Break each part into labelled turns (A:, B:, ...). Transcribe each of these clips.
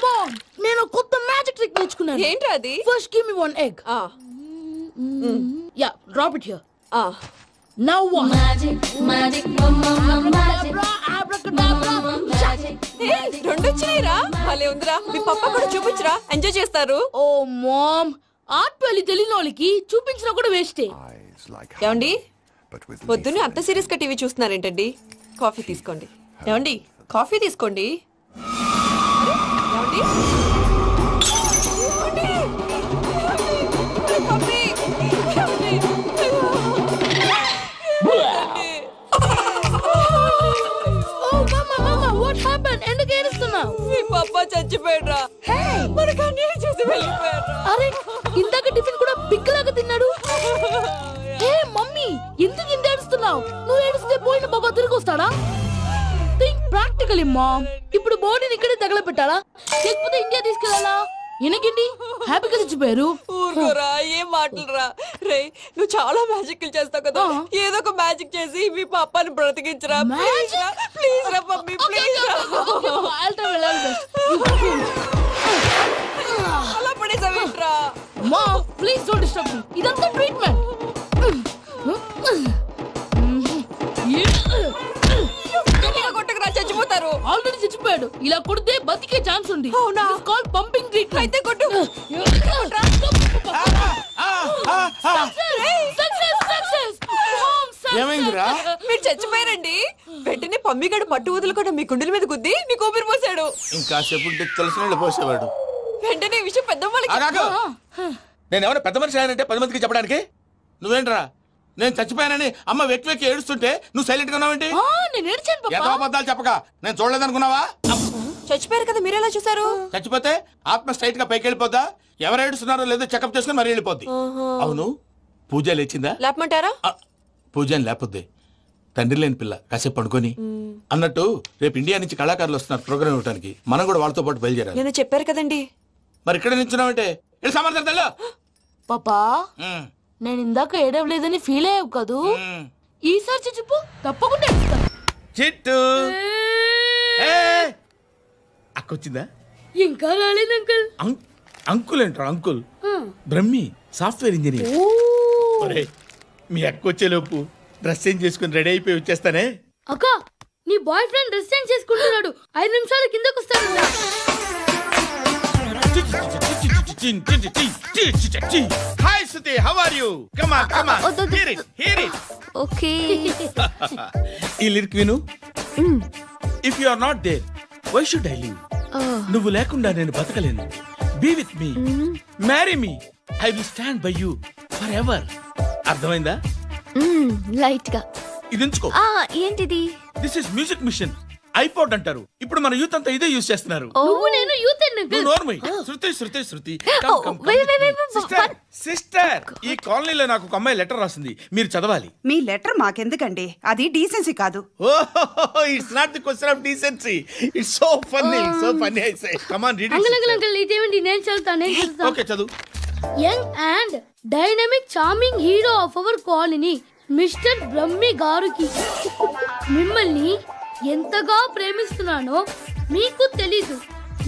A: Ma'am, నేను కొత్త magic trick నేర్చుకున్నాను.
B: ఏంటి అది?
A: First give me one egg. Yeah, drop it here. Now what? Magic, abracadabra, abracadabra.
B: రెండు వచ్చినాయిరా. భలే ఉందిరా. మీ పప్ప కూడా చూపించరా, ఎంజాయ్ చేస్తారు.
A: ఓ మామ్, ఆర్ట్ పెళ్లి తెలియని వాళ్ళకి చూపించినా కూడా వేస్టే.
B: ఏమండి, పొద్దున్నే అంత సీరియస్ గా టీవీ చూస్తున్నారేంటండి? కాఫీ తీసుకోండి. ఏమండి, కాఫీ తీసుకోండి. ఏమండి? మీ పప్ప చచ్చిపోయాడ్రా. మనకు అన్యాయం చేసి వెళ్ళిపోయాడ్రా.
A: అరే, ఇందాక టిఫిన్ కూడా బిగ్గలాగా తిన్నాడు. హే మమ్మీ, ఎందుకు ఇంత ఏడుస్తున్నావు? నువ్వు ఏడిస్తే పోయిన బాబా తిరిగి వస్తాడా? Think practically mom. ఇప్పుడు బాడీని ఇక్కడే తగలబెట్టాలా, లేకపోతే ఇండియా తీసుకెళ్లాలా? ఎనకండి హ్యాపీగా చచ్చిపోయారు.
B: ఊరుకోరా, ఏం మాటలురా. రే, నువ్వు చాలా మ్యాజిక్ చేస్తావు కదా, ఏదో ఒక మ్యాజిక్ చేసి మీ పాపాని బ్రతికించరా. ప్లీజ్ రా మమ్మీ, ప్లీజ్ రా. అలా పడేసావేంట్రా?
A: Mom, please don't disturb me. ఇదంతా ట్రీట్మెంట్.
B: కొట్టకరా, చచ్చిపోతారు.
A: ఆల్రెడీ చచ్చిపోయాడు. ఇలా కొడితే బతికే ఛాన్స్ ఉంది.
B: అవునా?
A: Call pumping treatment.
B: అయితే కొట్టు.
C: ఏమైందిరా?
B: మీరు చచ్చిపోయారండి. వెంటనే పమ్మిగాడు పట్టు వదులుకుండా మీ గుండెల మీద గుద్ది మీకు ఊపిరి పోసాడు.
C: ఇంకా చెప్పుంటే తెలిసిన పోసేవాడు.
B: వెంటనే ఈ విషయం పెద్ద
C: నేను ఎవరైనా పెద్ద మనిషి ఆయనంటే 10 మందికి చెప్పడానికి. నువ్వేంట్రా, నేను చచ్చిపోయానని అమ్మ వెక్కి వెక్కి ఏడుస్తుంటే నువ్వు సైలెంట్ గా ఉన్నావేంటి?
A: నేను ఏడ్చాను
C: ఎంతో అబద్ధాలు చెప్పక నేను చూడలేదనుకున్నావా?
B: చచ్చిపోయారు కదా, మీరెలా చూసారు?
C: చచ్చిపోతే ఆత్మ స్ట్రైట్ గా పైకి వెళ్ళిపోద్దా? ఎవరు ఏడుస్తున్నారో లేదో చెకప్ చేసుకుని మరీ వెళ్ళిపోద్ది. అవును, పూజ లేచిందా?
B: లేపమంటారా?
C: పూజ అని లేకపోద్ది. తండ్రి లేని పిల్ల, కాసేపు పడుకొని. అన్నట్టు రేపు ఇండియా నుంచి కళాకారులు వస్తున్నారు ప్రోగ్రామ్ ఇవ్వడానికి. మనం కూడా వాళ్ళతో పాటు బయలుదేరాలి.
B: నేను చెప్పారు కదండి.
C: మరి ఇక్కడ నిల్చున్నావంటే సమర్థతలో
A: పాపా, నేను ఇందాక ఏడవలేదని ఫీల్ అయ్యావు కదూ? ఈసారి చచ్చిపో, తప్పకుండా
C: చిట్టు అక్కొచ్చిందా?
A: ఇంకా రాలేదు అంకుల్.
C: అంకుల్ ఏంట్రా? Uncle Brahmi, software engineer. మీ అక్కొచ్చేలోపు డ్రెస్ చేంజ్ చేసుకుని రెడీ అయిపోయి వచ్చేస్తానే.
A: అక్క, నీ బాయ్ ఫ్రెండ్ డ్రెస్ చేంజ్ చేసుకుంటున్నాడు. 5 నిమిషాలు కిందకు వస్తాడు.
C: Hi Suti, how are you? Come on, come on. Hear it, hear it.
D: Okay.
C: ఈ లిరిక్ విను. If you are not there, why should I live? నువ్వు లేకుండా నేను బతకలేను. Be with me. Marry me. I will stand by you forever. అర్థమైందా?
D: Light గా.
C: ఇది ఉంచుకో.
D: ఏంటిది?
C: This is music mission. IPod అంటారు. ఇప్పుడు మన యూత్ అంతా ఇదే యూజ్ చేస్తున్నారు.
A: నువ్వు నేను యూత్
C: శృతి సిస్టర్, ఈ కాలనీలో నాకు ఒక అమ్మాయి లెటర్ రాసింది, మీరు చదవాలి.
E: మీ లెటర్ మాకెందుకండి, అది డీసెన్సీ కాదు.
C: It's not the question of decency, it's so funny, so funny. I say come on read it.
A: Uncle ఇదేంటి? నేను చదువుతాను.
C: ఓకే, చదువు.
A: Young and dynamic charming hero of our colony mister Brahmi గారికి మిమ్మల్ని ఎంతగా ప్రేమిస్తున్నానో మీకు తెలీదు.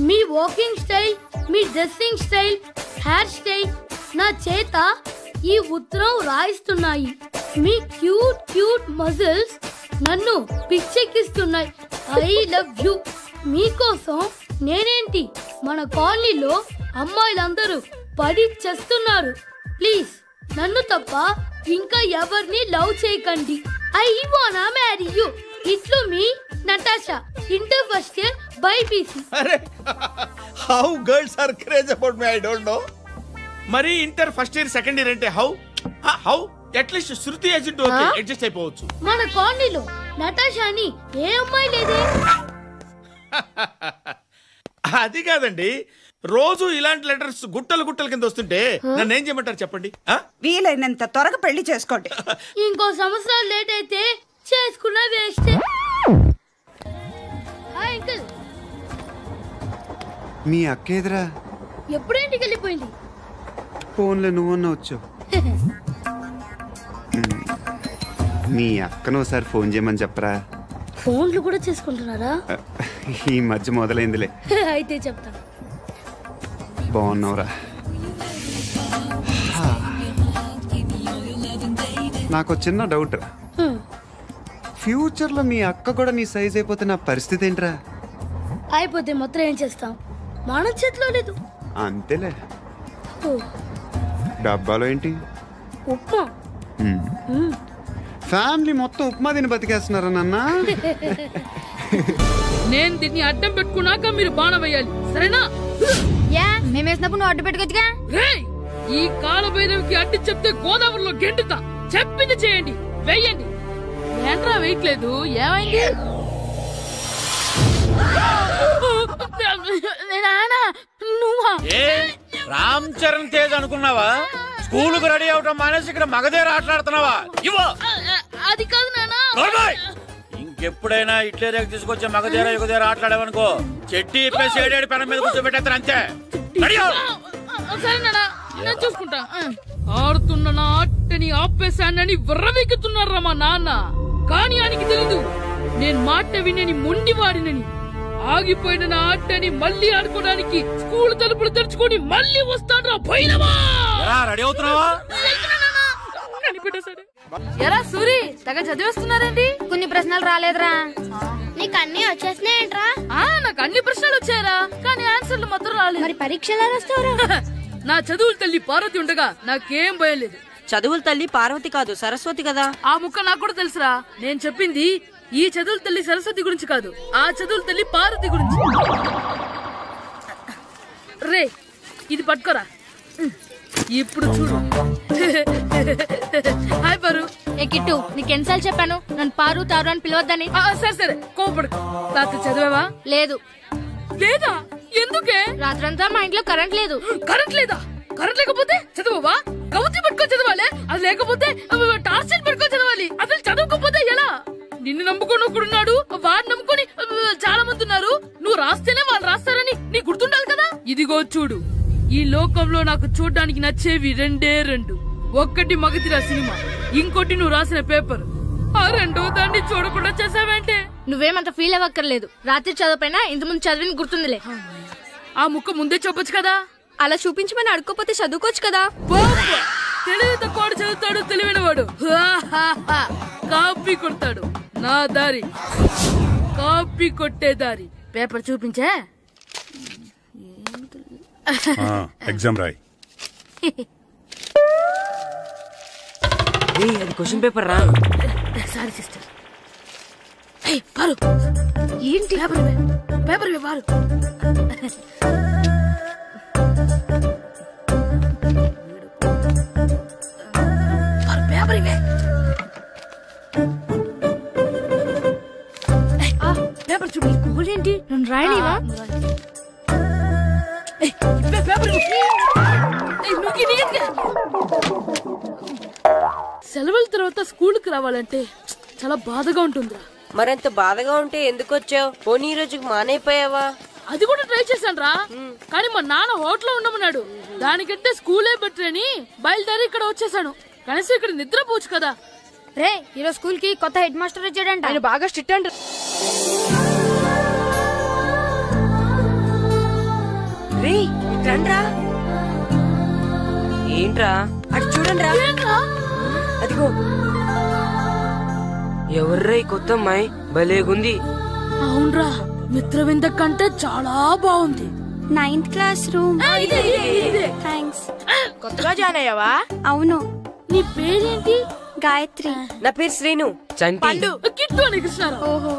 A: మీ వాకింగ్ స్టైల్, మీ డ్రెస్సింగ్ స్టైల్, హెయిర్ స్టైల్ నా చేత ఈ ఉత్తరం రాయిస్తున్నాయి. మీ క్యూట్ క్యూట్ మజిల్స్ నన్ను పిచ్చెక్కిస్తున్నాయి. I love you. మీకోసం నేనేంటి, మన కాలనీలో అమ్మాయిలందరూ పడి చేస్తున్నారు. ప్లీజ్ నన్ను తప్ప ఇంకా ఎవరిని లవ్ చేయకండి. ఐ వానా మ్యారీ యూ. ఇట్లు మీ Natasha, inter first year BiPC.
C: అరే, how girls are craze about me, I don't know. మరి inter first year second year అంటే how at least Shruti agent okay, adjust అయిపోవచ్చు.
A: మన కాలనీలో నటాషా అని ఏ అమ్మాయి లేదే.
C: అది కాదండి, రోజు ఇలాంటి లెటర్స్ గుట్టలు గుట్టల కింద వస్తుంటే నన్ను ఏం చేయమంటారు చెప్పండి?
E: వీలైనంత త్వరగా పెళ్లి చేసుకోండి.
A: ఇంకో సంవత్సరాలు లేట్ అయితే చేసుకున్న వేస్ట్. Hi uncle.
F: మీ అక్క ఎదురా?
A: ఎప్పుడేంటికి వెళ్ళిపోయింది?
F: ఫోన్లో నువ్వన్నా వచ్చు. మీ అక్కను ఒకసారి ఫోన్ చేయమని చెప్పరా.
A: ఫోన్లు కూడా చేసుకుంటున్నారా?
F: ఈ మధ్య మొదలైందిలే.
A: అయితే చెప్తాను.
F: బాగున్నావురా. నాకు చిన్న డౌట్ రా, ఫ్యూచర్లో మీ అక్క కూడా నీ సైజ్ అయిపోతే నా పరిస్థితి ఏంట్రా?
A: అయిపోతే మొత్తం ఏం చేస్తాం, మన చేతిలో లేదు.
F: అంతేలే.
A: ఓ,
F: డబ్బాలో ఏంటి?
A: ఉప్మా.
F: ఫ్యామిలీ మొత్తం ఉప్మా తిని బతికేస్తున్నారా నాన్న?
A: నేను దీన్ని అడ్డం పెట్టుకున్నాక మీరు బాణ వేయాలి, సరేనా?
D: మేము వేసినప్పుడు నువ్వు అడ్డు పెట్టుకోవచ్చుగా.
A: ఈ కాలభైరవికి అడ్డు చెప్తే గోదావరిలో గెంటుతా. చెప్పింది చేయండి, వెయ్యండి. ఏంట్రా వేయట్లేదు, ఏమైంది? నువ్వా?
G: రామ్ చరణ్ తేజ్ అనుకున్నావా? స్కూలుకు రెడీ అవటం మానేసి ఇక్కడ మగధేర ఆటలాడుతున్నావా? ఇవ్వు.
A: అది కాదు నానా.
G: ఇంకెప్పుడైనా ఇట్లే రేపు తీసుకొచ్చే మగధేర యుగధేర ఆటలాడేవనుకో చెట్టి ఇప్పేసి ఏడేడు పెనం మీద కూర్చోబెట్టేస్తారు అంతే.
A: సరే నానా, నేను చూసుకుంటా. ఆడుతున్న నా ఆటని ఆపేశానని విర్రవీగుతున్నారా మా నాన్న. కానీ ఆయనకి తెలీదు నేను మాట వినని మొండివాడినని. ఆగిపోయిన నా ఆటని మళ్ళీ ఆడుకోవడానికి స్కూల్ తలుపులు తెరుచుకొని మళ్ళీ వస్తాడ్రా పోయినవా.
G: రెడీ అవుతున్నావా?
A: ఎరా సూరి, తెగ చదివేస్తున్నారండి.
D: కొన్ని ప్రశ్నలు రాలేదురా.
H: నీకు అన్ని వచ్చేసినాయంట్రా?
A: నాకు అన్ని ప్రశ్నలు వచ్చాయరా, కానీ ఆన్సర్లు మాత్రం రాలేదు.
H: మరి పరీక్షలు రాస్తావురా?
A: నా చదువుల తల్లి పార్వతి ఉండగా నాకేం భయం లేదు.
B: చదువుల తల్లి పార్వతి కాదు, సరస్వతి కదా.
A: ఆ ముక్క నాకు కూడా తెలుసురా. నేను చెప్పింది ఈ చదువుల తల్లి సరస్వతి గురించి కాదు, ఆ చదువుల తల్లి పార్వతి గురించి. రే, ఇది పట్టుకోరా. ఇప్పుడు చూడు. హాయ్ పారు.
D: ఏ కిట్టు, నీకు ఎన్నిసార్లు చెప్పాను నన్ను పారు తారు అని పిలవద్దని?
A: సరే సరే, కోపడకు. రాత్రి చదివావా?
D: లేదు.
A: లేదా? ఎందుకే?
D: రాత్రంతా మా ఇంట్లో కరెంట్ లేదు.
A: కరెంట్ లేదా? కరెంట్ లేకపోతే చదవవా? కవిత పట్టుకొని చదవాలి. అది లేకపోతే టార్చ్ పట్టుకొని చదవాలి. అసలు చదవకపోతే ఎలా? నిన్ను నమ్ముకొని ఒకడున్నాడు, వాడిని నమ్ముకొని చాలా మంది ఉన్నారు. నువ్వు రాస్తేనే వాళ్ళు రాస్తారని నీ గుర్తుండాలి కదా. ఇదిగో చూడు, ఈ లోకంలో నాకు చూడ్డానికి నచ్చేవి రెండే రెండు. ఒక్కటి మగతిరా సినిమా, ఇంకోటి నువ్వు రాసిన పేపర్. ఆ రెండో దాన్ని చూడకుండా చేసావేంటే?
D: నువ్వేమంత ఫీల్ అవ్వక్కర్లేదు. రాత్రి చదవపోయినా ఇంతకుముందు చదివిన గుర్తుందిలే.
A: ఆ ముక్క ముందే చెప్పొచ్చు కదా.
D: అలా చూపించమని అడుక్కోపోతే చదువుకోవచ్చు కదా.
A: తెలివి తక్కువ చదువుతాడు, తెలివైన వాడు కాపీ కొడతాడు. నా దారి కాపీ కొట్టే దారి. పేపర్ చూపించే.
G: ఎగ్జామ్ రాయి.
B: అది క్వశ్చన్ పేపర్ రా.
A: Sorry sister. పారు,
D: ఏంటి?
A: పేపర్ పారు. పేపర్ ఇవే. పేపర్ చూడు.
D: స్కూల్ ఏంటి? నన్ను రాయలేవా?
A: సెలవుల తర్వాత స్కూల్ కి రావాలంటే చాలా బాధగా ఉంటుందిరా.
B: మరంత బాధగా ఉంటే ఎందుకు వచ్చావు? పోనీ ఈ రోజుకి మానైపోయావా?
A: అది కూడా ట్రై చేశాను రా, కానీ మా నాన్న హోటల్లో ఉండమన్నాడు. దానికంటే స్కూలే బెటర్ అని బయలుదేరి ఇక్కడ వచ్చేసాను. కనీసం ఇక్కడ నిద్రపోవచ్చు కదా.
D: రే, ఈరోజు స్కూల్ కి కొత్త హెడ్ మాస్టర్ వచ్చాడంట.
B: ఆయన బాగా స్ట్రిక్ట్ అంట. రే, రండ్రా. ఏంట్రా అటు చూడండి రా. అదిగో ఎవర్రా ఈ కొత్త అమ్మాయి? భలేగుంది.
A: అవునరా, మిత్రవింద కంటే చాలా బాగుంది.
H: 9th class room. థ్యాంక్స్.
B: కొత్తగా జాయిన్ అయ్యావా?
H: అవును.
A: నీ పేరేంటి?
H: గాయత్రి.
B: నా పేరు శ్రీను. చంటి.
A: కిట్టు అని కృష్ణారావు.
H: ఓహో,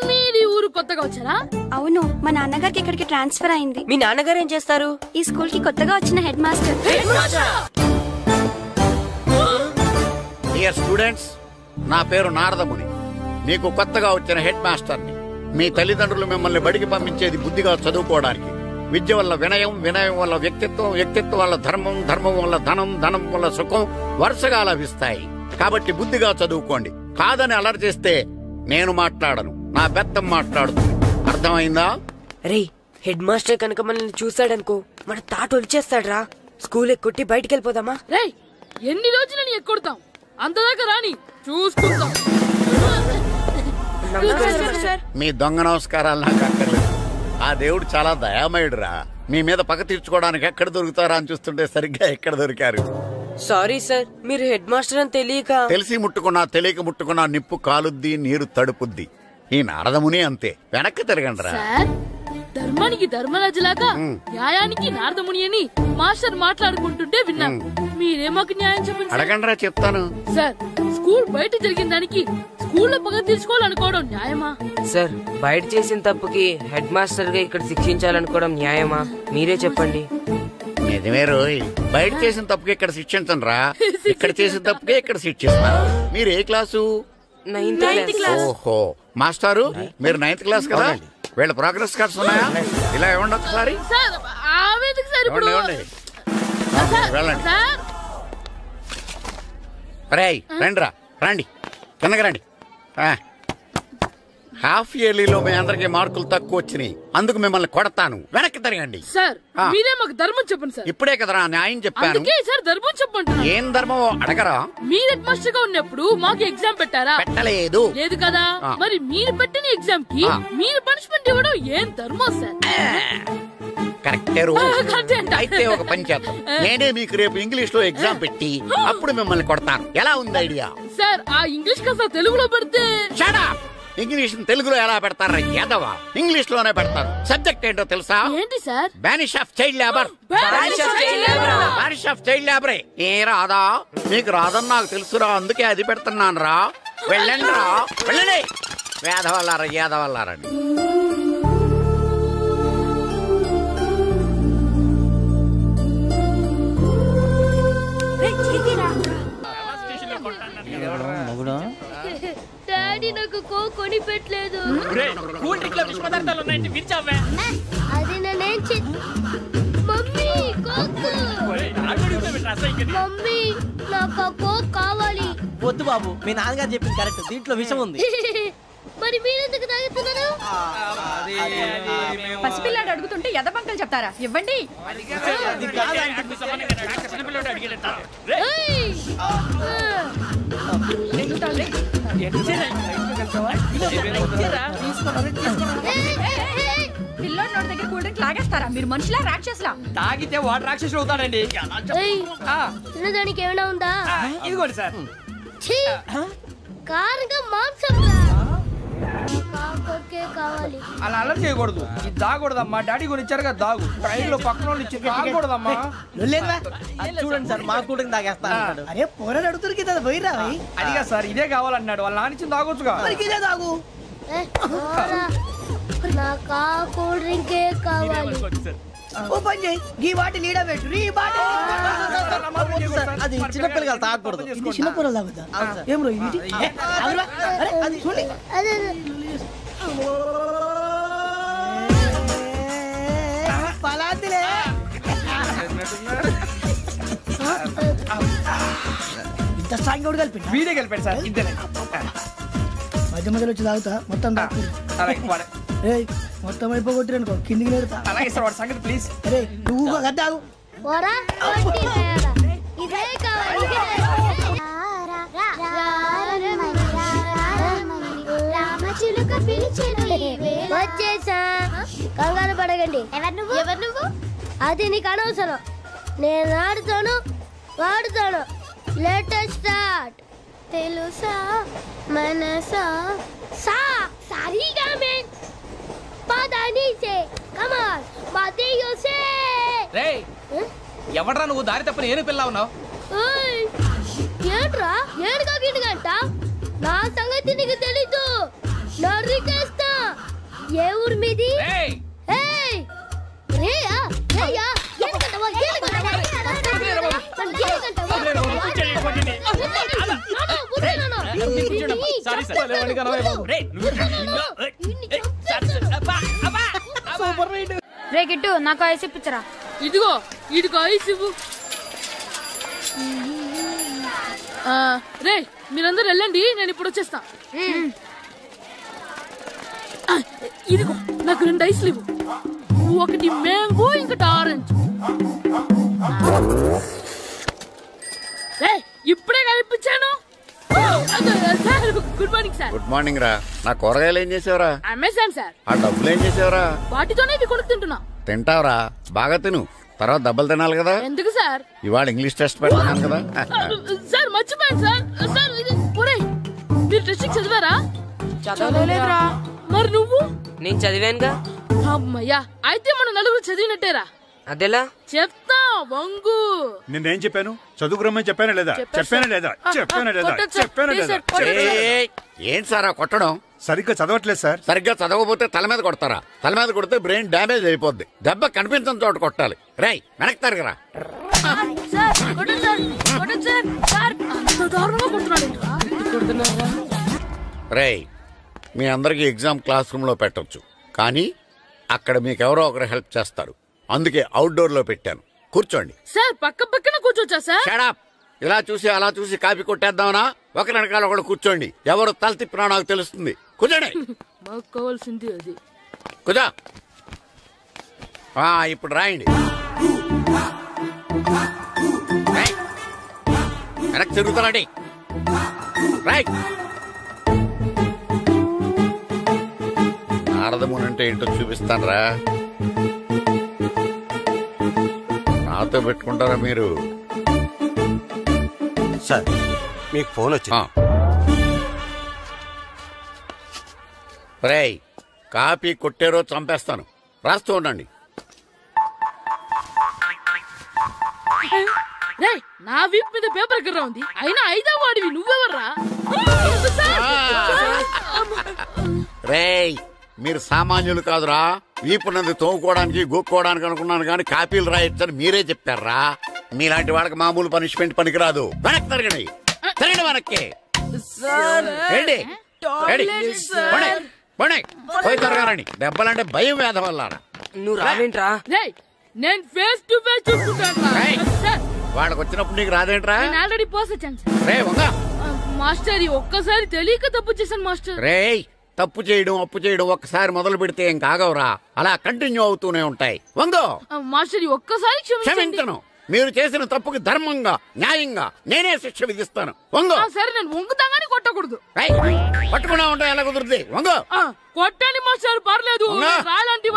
A: మీరు ఊరు కొత్తగా వచ్చారా?
H: అవును. మా నాన్నగారికి ఇక్కడికి ట్రాన్స్ఫర్ అయింది.
B: మీ నాన్నగారు ఏం చేస్తారు?
H: ఈ స్కూల్ కి కొత్తగా వచ్చిన హెడ్ మాస్టర్.
I: డియర్ స్టూడెంట్స్, నా పేరు నారదముని. మీకు కొత్తగా వచ్చిన హెడ్ మాస్టర్ని. మీ తల్లిదండ్రులు మిమ్మల్ని బడికి పంపించేది బుద్ధిగా చదువుకోవడానికి. విద్య వల్ల వినయం, వినయం వల్ల వ్యక్తిత్వం, వ్యక్తిత్వం వల్ల ధర్మం, ధర్మం వల్ల ధనం, ధనం వల్ల సుఖం వరుసగా లభిస్తాయి. కాబట్టి బుద్ధిగా చదువుకోండి. కాదని అలర్ చేస్తే నేను మాట్లాడను, నా బెత్తం మాట్లాడుతుంది. అర్థమైందా?
B: రే, హెడ్ మాస్టర్ కనుక మనల్ని చూసాడనుకో మన తాట వచ్చేస్తాడ్రా. స్కూల్ ఎక్కొట్టి బయటికి వెళ్ళిపోదామా?
A: రే, ఎన్ని రోజులని ఎక్కొడతాం? అంతదాకా రాని చూసుకుంటాం.
I: మీ దొంగ నమస్కారాలు నాకు అక్కర్లేదు. ఆ దేవుడు చాలా దయామయుడురా. మీ మీద పగ తీర్చుకోవడానికి ఎక్కడ దొరుకుతారా అని చూస్తుంటే సరిగ్గా ఎక్కడ దొరికారు.
B: సారీ సార్, మీరు హెడ్ మాస్టర్ అని తెలియక.
I: తెలిసి ముట్టుకున్నా తెలియక ముట్టుకున్నా నిప్పు కాలుద్ది, నీరు తడుపుద్ది. ఈ నారదముని అంతే. వెనక్కి తిరగండిరా.
A: ధర్మానికి ధర్మరాజులాగా న్యాయానికి నారదముని అని మాస్టర్ మాట్లాడుకుంటుంటే విన్నాం. మీరే మాకు న్యాయం చెప్పండి.
I: అడగండిరా, చెప్తాను.
A: సార్, స్కూల్ బయట జరిగిన దానికి స్కూల్లో పగ తీర్చుకోవాలనుకోవడం న్యాయమా?
B: సార్, బయట చేసిన తప్పుకి హెడ్ మాస్టర్ గా ఇక్కడ శిక్షించాలనుకోవడం న్యాయమా? మీరే చెప్పండి.
I: నిజమే రోయ్, బయట చేసిన తప్పుకి ఇక్కడ శిక్షించండి రా. ఇక్కడ చేసిన తప్పుకే ఇక్కడ శిక్షిస్తున్నారు. మీరు ఏ క్లాసు?
B: 9th class.
I: ఓహో, మాస్టారు మీరు 9th క్లాస్ కదా? వీళ్ళ ప్రోగ్రెస్ కార్డ్స్ ఉన్నాయా? ఇలా ఇవ్వండి ఒకసారి. వెళ్ళండి. రేయ్ రండిరా, రండి కిందకి రండి. హాఫ్ ఇయర్లీలో మీ అందరికి మార్కులు తక్కువ వచ్చినాయి, అందుకు మిమ్మల్ని కొడతాను. వెనక్కి తిరగండి.
A: మీరే మాకు ధర్మం చెప్పండి సార్.
I: ఇప్పుడే కదరా న్యాయం చెప్పాను.
A: ధర్మం చెప్పండి.
I: ఏం ధర్మమో అడగరా?
A: మీరు హెడ్ మాస్టర్ గా ఉన్నప్పుడు మాకు ఎగ్జామ్ పెట్టారా?
I: పెట్టలేదు.
A: లేదు కదా? మరి మీరు పెట్టిన ఎగ్జామ్ కి మీరు పనిష్మెంట్ ఇవ్వడం ఏం ధర్మం సార్?
I: కరెక్టే. అయితే ఒక పని చేద్దాం, నేనే మీకు రేపు ఇంగ్లీష్ లో ఎగ్జామ్ పెట్టి అప్పుడు మిమ్మల్ని కొడతాను. ఎలా ఉంది ఐడియా?
A: సార్, ఆ ఇంగ్లీష్ కాస్త తెలుగులో పెడితే.
I: ఇంగ్లీష్ తెలుగులో ఎలా పెడతారా యాదవా? ఇంగ్లీష్ లోనే పెడతారు. సబ్జెక్ట్ ఏంటో తెలుసా?
A: ఏంటి sir?
I: Banish of child labour. Banish of child లేబరే. ఏ రాదా? మీకు రాదని నాకు తెలుసురా, అందుకే అది పెడుతున్నాను రా. వెళ్ళండి రా, వెళ్ళండి. వేదవల్లారా, యాదవల్లారండి.
A: డాడీ నాకు కోక్ కొని పెట్టలేదు. అది నేనేం మమ్మీ కోక్. మమ్మీ నాకు కోక్ కావాలి.
J: వద్దు బాబు, మీ నాన్నగారు చెప్పింది కరెక్ట్, దీంట్లో విషయం ఉంది.
A: మరి మీరెందుకు తాగుతున్నారు?
K: పసిపిల్లాడు అడుగుతుంటే ఎదబంకలు చెప్తారా? ఇవ్వండి. పిల్లోడి నోటి దగ్గర కూల్ డ్రింక్ లాగేస్తారా? మీరు మనుషులా రాక్షసులా?
J: తాగితే వాడు రాక్షసుడు అవుతాడండి.
A: తినడానికి ఏమైనా ఉందా?
J: ఇదిగోండి సార్.
A: కారంగా మాంసం కావాలి.
J: అలా అల్లరి చేయకూడదు. ఇది దాగకూడదమ్మా. డాడీ కొని ఇచ్చారు కదా దాగు. ట్రైన్ లో పక్కన వాళ్ళు ఇచ్చి దాగకూడదమ్మా. చూడండి సార్, మా కూడా తాగేస్తా. అరే పోరాడు అడుగుతారు కదా, పోయిరా. అదిగా సార్, ఇదే కావాలన్నాడు. వాళ్ళ నాన్న ఇచ్చింది తాగొచ్చుగా. ఇదే తాగు.
A: నాకు కూల్ డ్రింకే కావాలి.
J: ఓ పని చేయి, ఈ బాటిల్ లీడ పెట్టు. ఈ బాటిల్ అది చిన్నపిల్లలు తాగకూడదు. చిన్నపిల్లలు తాగుతా. ఏం రో ఇది? అది చూడండి. పలాతిలే. ఇంత స్ట్రాంగ్ కూడా కలిపి వీడే కలిపాడు సార్. ఇద్దరే మధ్య మధ్యలో వచ్చి తాగుతా. మొత్తం తాగు. మొత్తం అయిపోగొట్టిరనుకో కిందికి నేడుతా. అలాగే సార్, వాడి సంగతి ప్లీజ్. అరే నువ్వు గద్దాగు.
A: ఇదే కావాలి. వచ్చేసా, కంగారు పడకండి. ఎవరు నువ్వు? అది నీకు అనవసరం. నేను ఆడుతాను, వాడుతాను. Let's start. తెలుసా మనసా సా సారీగా మెన్ పదనిసే కమాన్ మదేయోసే.
J: రేయ్, ఎవడ్రా నువ్వు? దారి తప్పని ఏను పిల్ల ఉన్నావు.
A: ఏంట్రా ఏడుగా గిడుగంట? నా సంగతి నీకు తెలీదు. నరికేస్తా. ఏ ఊరు మీది? రేయా రేయా ఎందుకంటవా?
D: రే గిట్టు, నాకు ఐస్ ఇప్పించరా.
A: ఇదిగో ఇదిగో ఐస్ ఇవ్వు. రే మీరందరూ వెళ్ళండి, నేను ఇప్పుడు వచ్చేస్తా. ఇదిగో నాకు 2 ఐస్లు ఇవ్వు. ఒకటి మ్యాంగో, ఇంకటి ఆరెంజ్. ఇప్పుడే కనిపించాను. Good morning sir.
I: Good morning రా. నా కూరగాయలు ఏం చేసావురా?
A: Amazon sir.
I: ఆ డబ్బులు ఏం చేసావురా?
A: వాటితోనే ఇవి కొనుక్కుంటున్నా.
I: తింటావురా, బాగా తిను, తర్వాత డబ్బులు తినాలి కదా.
A: ఎందుకు సార్?
I: ఇవాళ ఇంగ్లీష్ టెస్ట్ పెడతాను కదా.
A: సార్ మర్చిపోయాను సార్. సార్ మీరు టెస్టింగ్ చదివారా?
B: చదవలేదురా.
A: మరి నువ్వు?
B: నేను చదివానుగా.
A: అమ్మయ్యా, అయితే మన నలుగురు చదివినట్టేరా.
B: అదెలా?
A: చెప్తా వంగు.
L: నేనేం చెప్పాను? చదువుకురమ్మని చెప్పానా లేదా? చెప్పానా లేదా? చెప్పానా లేదా? చెప్పానా లేదా?
I: ఏంటి సార్ కొట్టడం?
L: సరిగ్గా చదవట్లేదు సార్.
I: సరిగ్గా చదవకపోతే తల మీద కొడతారా? తల మీద కొడితే బ్రెయిన్ డ్యామేజ్ అయిపోద్ది. దెబ్బ కనిపించిన చోట కొట్టాలి. రై వెనక్కి తరగరా. రై మీ అందరికి ఎగ్జామ్ క్లాస్ రూమ్ లో పెట్టొచ్చు, కానీ అక్కడ మీకు ఎవరో ఒకరు హెల్ప్ చేస్తారు. అందుకే అవుట్డోర్ లో పెట్టాను. కూర్చోండి.
A: సార్ పక్క పక్కన కూర్చోచ్చా సార్?
I: Shut up. ఇలా చూసి అలా చూసి కాపీ కొట్టేద్దామనా? ఒకరి వెనకాల ఒకడు కూర్చోండి. ఎవరు తల తిప్పినా నాకు తెలుస్తుంది. కూర్చోండి.
A: మాకు కావాల్సింది అది.
I: కూర్చో. ఇప్పుడు రాయండి. వెనక్కి తిరుగుతారండి. రైట్. నారదముని అంటే ఏంటో చూపిస్తానరా. నాతో పెట్టుకుంటారా మీరు?
M: సార్ మీకు ఫోన్ వచ్చింది.
I: రేయ్ కాపీ కొట్టారో చంపేస్తాను. రాస్తూ ఉండండి.
A: నా వీప్ మీద పేపర్ ఎక్కడ ఉంది? అయినా 5వ వాడివి నువ్వెవర్రా?
I: రేయ్ మీరు సామాన్యులు కాదురా. వీపున్నది తోముకోవడానికి గోక్కోవడానికి అనుకున్నాను, కానీ కాపీలు రాయొచ్చని మీరే చెప్పారా. మీలాంటి వాళ్ళకి మామూలు పనిష్మెంట్ పనికిరాదు. వెనక్కి తిరగండి. తిరగండి వెనక్కి. పోయి తిరగారండి. దెబ్బలంటే భయం వేద వల్ల.
B: నువ్వు రావేంట్రా?
A: నేను ఫేస్ టు ఫేస్ చూసుకుంటాను.
I: వాళ్ళకి వచ్చినప్పుడు నీకు రాదేంట్రా?
A: నేను ఆల్రెడీ పోసొచ్చాను మాస్టర్. ఒక్కసారి తెలియక తప్పు చేశాను మాస్టర్.
I: రేయ్ తప్పు చేయడం అప్పు చేయడం ఒక్కసారి మొదలు పెడితే ఏం కాగవరా, అలా కంటిన్యూ అవుతూనే ఉంటాయి. వంగో
A: మాస్టర్, ఒక్కసారి
I: క్షమించను. మీరు చేసిన తప్పుకి ధర్మంగా న్యాయంగా నేనే శిక్ష విధిస్తాను. వంగో.
A: సరే నేను వంగుతాగానే కొట్టకూడదు.
I: పట్టుకున్నా ఉంటా ఎలా కుదురుతుంది? వంగో.
A: కొట్టండి మాస్టర్, పర్లేదు. రాలాంటి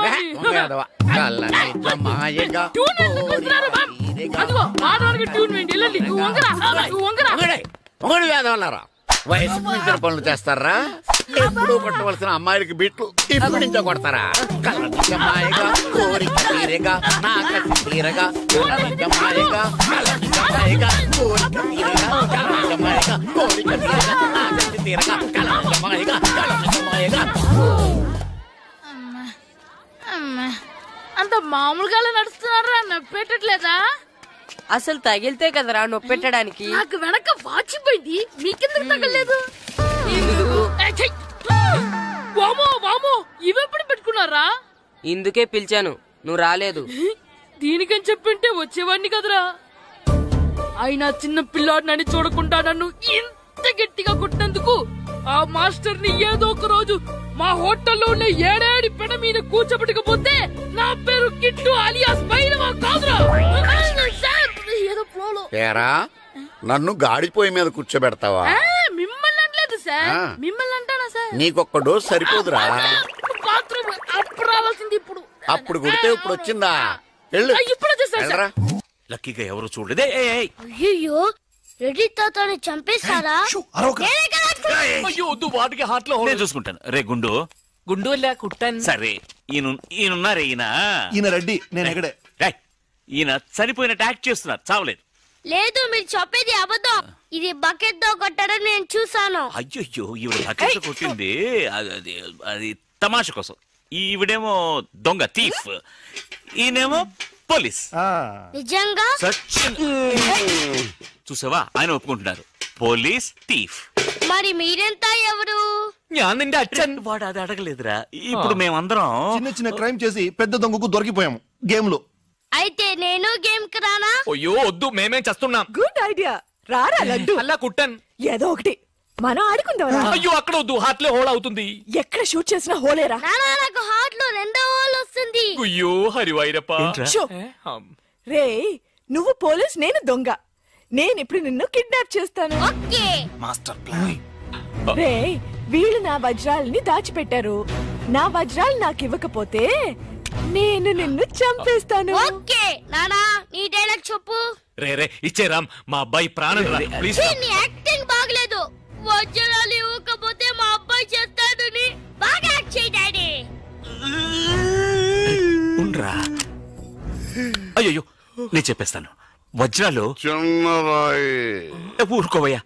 I: వేదవల్లారా వయసుకు మించిన పనులు చేస్తారా? ఎప్పుడు కొట్టవలసిన అమ్మాయిలకి బిట్లు ఇప్పుడు నుంచో కొడతారా? కలనిజమాయగా కోరిక తీరగా నా కసి తీరగా కలనిజమాయగా కలనిజమాయగా కోరిక తీరగా కలనిజమాయగా కోరిక తీరగా నా కసి తీరగా కలనిజమాయగా కలనిజమాయగా.
A: అంత మామూలుగా నడుస్తున్నారా? నొప్పెట్టట్లేదా?
B: అసలు తగిలితే కదరా నొప్పెట్టడానికి.
A: నాకు వెనక వాచిపోయింది, మీకెందుకు తగలేదు? ఇవెప్పుడు పెట్టుకున్నారా?
B: ఇందుకే పిలిచాను, నువ్వు రాలేదు.
A: దీనికని చెప్పింటే వచ్చేవాడిని కదరా. అయినా చిన్న పిల్లాడినని చూడకుండా నన్ను ఇంత గట్టిగా కొట్టినందుకు ఆ మాస్టర్ ని ఏదో ఒక రోజు మా హోటల్లో ఉన్న 7 పెడ మీద కూర్చోబెట్టకపోతే నా పేరు కిట్టు అలియాస్ బైరవా కాదురా. ఏదో ఫ్లోలో.
I: నన్ను గాడిపోయి మీద కూర్చోబెడతావా?
A: మిమ్మల్ని అనలేదు సార్, మిమ్మల్ని అంటానా సార్?
I: నీకొక్క డోస్ సరిపోదురా.
A: బాత్రూమ్ అప్పుడు రావాల్సింది ఇప్పుడు.
I: అప్పుడు కొడితే ఇప్పుడు వచ్చిందా?
A: ఇప్పుడు వచ్చేసా.
C: లక్కీగా ఎవరు చూడలేదే.
A: అయ్యో రెడ్డి తాతని చంపేశారా?
C: వాటికి హార్ట్ లో చూసుకుంటాను. రే గుండు
B: గుండు కుట్టాను.
C: సరే ఈయనున్నారే ఈయన
M: రెడ్డి, నేను ఎక్కడే.
C: ఈయన చనిపోయినట్టు యాక్ట్ చేస్తున్నారు, చావలేదు.
A: లేదు, మీరు చెప్పేది అబద్ధం. ఇది బకెట్ తో కొట్టడం నేను చూసాను.
C: అయ్యో ఈవిడ బకెట్ తో కొట్టింది అది తమాషా కోసం. ఈవిడేమో దొంగ థీఫ్, ఈయనేమో పోలీస్.
A: నిజంగా
C: చూసావా, ఆయన ఒప్పుకుంటున్నారు. Police thief.
A: మరి మీరెంత ఎవరు?
C: వాడు అది అడగలేదురా. ఇప్పుడు మేమందరం
M: చిన్న చిన్న క్రైమ్ చేసి పెద్ద దొంగకు దొరికిపోయాము గేమ్ లో.
A: అయితే నేను గేమ్ కి రానా?
N: అయ్యో వద్దు, మేమేం చేస్తున్నాం.
K: గుడ్ ఐడియా, రారా లడ్డు.
N: అలా కుట్టన్
K: ఏదో ఒకటి మనం ఆడుకుందాం.
N: అయ్యో అక్కడ వద్దు, హార్ట్ లో హోల్ అవుతుంది.
K: ఎక్కడ షూట్ చేసినా హోలేరా.
A: నాకు హార్ట్ లో 2వ హోల్ వస్తుంది.
N: అయ్యో హరివైరప్ప.
K: రే నువ్వు పోలీస్, నేను దొంగ.
B: నేను ఇప్పుడు నిన్ను కిడ్నాప్ చేస్తాను.
A: Okay
M: master plan.
B: రే వీళ్ళు నా వజ్రాలని దాచిపెట్టారు. నా వజ్రాలు నాకు ఇవ్వకపోతే నేను నిన్ను చంపేస్తాను.
A: ఓకే నానా నీ డైలాగ్ చెప్పు.
N: రే రే ఇచ్చే రామ్, మా అబ్బాయి ప్రాణం రా ప్లీజ్.
A: నీ యాక్టింగ్ బాగలేదు. వజ్రాలు ఇవ్వకపోతే మా అబ్బాయి చేస్తాడని బాగా యాక్ట్ చేయి డాడీ.
O: ఉండ్రా. అయ్యో నేను చెప్పేస్తాను. వజ్రాలు
P: చిన్నరాయి.
O: ఊరుకోవయ్యా.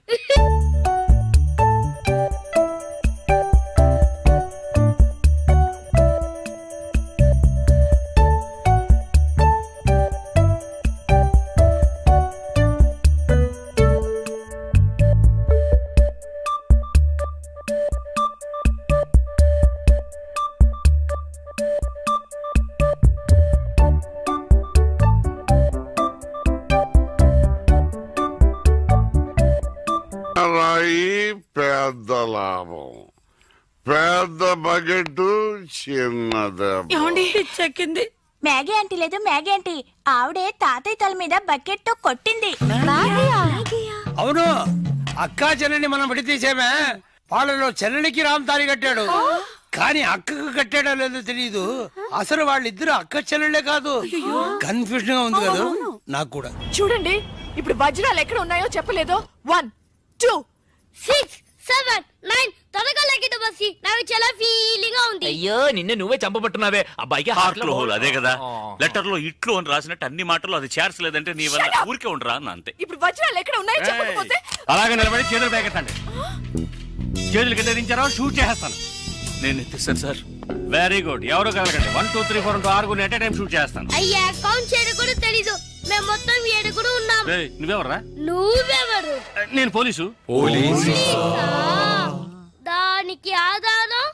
P: పెద్ద లాభం, పెద్ద బకెట్ చిన్నది.
B: చెక్కింది.
K: మ్యాగీ ఆంటీ లేదు మ్యాగీ ఆంటీ, ఆవిడే తాతయ్య తల మీద బకెట్ తో కొట్టింది.
J: అవును, అక్కా చెల్లెని మనం విడతీసేమే. వాళ్ళలో చెల్లెలికి రామ్ తాళి కట్టాడు, కానీ అక్కకు కట్టాడో లేదో తెలియదు. అసలు వాళ్ళిద్దరు అక్క చెల్లెళ్ళే కాదు. కన్ఫ్యూజన్ గా ఉంది కదా నాకు కూడా.
B: చూడండి ఇప్పుడు వజ్రాలు ఎక్కడ ఉన్నాయో చెప్పలేదు. 1 2
A: 6 7 9 త్వరగా లెక్కిట బస్సి. నాకు చాలా ఫీలింగ్ గా ఉంది.
N: అయ్యో నిన్ను నువ్వే చంపబట్టున్నావే. అబ్బాయికి
O: హార్ట్ లో హోల్. అదే కదా లెటర్ లో ఇట్లు అని రాసినట్టు అన్ని మాటలు అది చేర్చలేదంటే నీ వల్ల ఊరికే ఉండరా అన్న అంతే.
B: ఇప్పుడు వజ్రాలు ఎక్కడ ఉన్నాయో చెప్పకపోతే
J: అలాగే నిలబడి చేతులు పేకెత్తండి. చేతులు కింద దించారో షూట్ చేస్తాను.
O: నేను ఎత్తిస్తాను సార్.
J: Very good. ఎవరు కలగండి. 1 2 3 4 6 ఎట్ టైం షూట్ చేస్తాను.
A: అయ్యా కౌంట్ చేయడం కూడా తెలీదు. మేము మొత్తం 7 ఉన్నాం.
J: నువ్వెవర్రా?
A: నువ్వెవరు?
J: నేను పోలీసు.
A: దానికి ఆధారం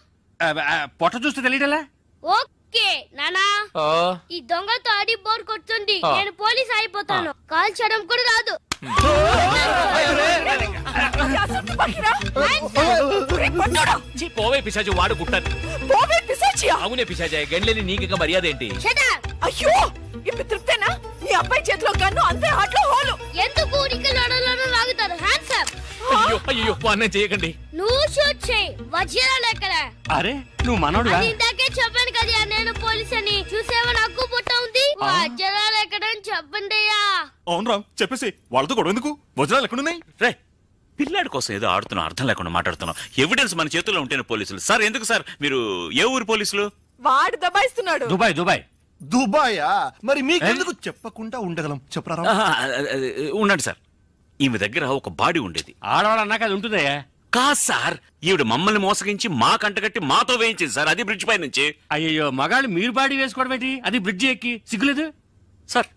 J: పొట్ట చూస్తే తెలియటలా?
A: ఓకే నానా, ఈ దొంగతో ఆడి బోర్ కొడుతుంది. నేను పోలీస్ అయిపోతాను. కాల్ చేయడం కూడా రాదు.
N: పోవే పిశాచి, వాడు కుట్టాను. అవునే పిశాచి, గండ్లేని నీకు మర్యాద ఏంటి?
B: అయ్యో ఇప్పుడు తృప్తేనా? నీ అబ్బాయి చేతిలో గన్ను, అంతే హాట్ లో హోలు.
A: ఎందుకు ఊరికి లడలను లాగుతారు? Hands up.
N: అయ్యో అయ్యో అన్నం చేయకండి.
A: నువ్వు షూట్ చేయి. వజ్రాలు ఎక్కడ?
J: అరే నువ్వు మనోడు.
A: ఇందాకే చెప్పాను కదా నేను పోలీస్ అని. చూసేవా నాకు పుట్ట ఉంది. వజ్రాలు ఎక్కడ అని చెప్పండి అయ్యా.
O: అవును రామ్, చెప్పేసి వాళ్ళతో గొడవ ఎందుకు? వజ్రాలు ఎక్కడున్నాయి? రే పిల్లాడి కోసం ఏదో ఆడుతున్నాం, అర్థం లేకుండా మాట్లాడుతున్నాం. ఎవిడెన్స్ మన చేతుల్లో ఉంటేనే పోలీసులు. సార్ ఎందుకు సార్ మీరు ఏ ఊరు పోలీసులు?
B: వాడు దబాయిస్తున్నాడు.
J: దుబాయ్. దుబాయ్
M: దుబాయా? మరి మీకెందుకు చెప్పకుండా ఉండగలం? చెప్పరా.
O: ఉండండి సార్. ఈమె దగ్గర ఒక బాడీ ఉండేది.
J: ఆడవాళ్ళు అన్నాక అది ఉంటుందయ్యా.
O: కాదు సార్, ఈవిడ మమ్మల్ని మోసగించి మా కంటగట్టి మాతో వేయించింది సార్. అది బ్రిడ్జ్ పై నుంచి.
J: అయ్యో మగాళ్ళు మీరు బాడీ వేసుకోవడం ఏంటి? అది బ్రిడ్జ్ ఎక్కి సిగ్గులేదు
O: సార్.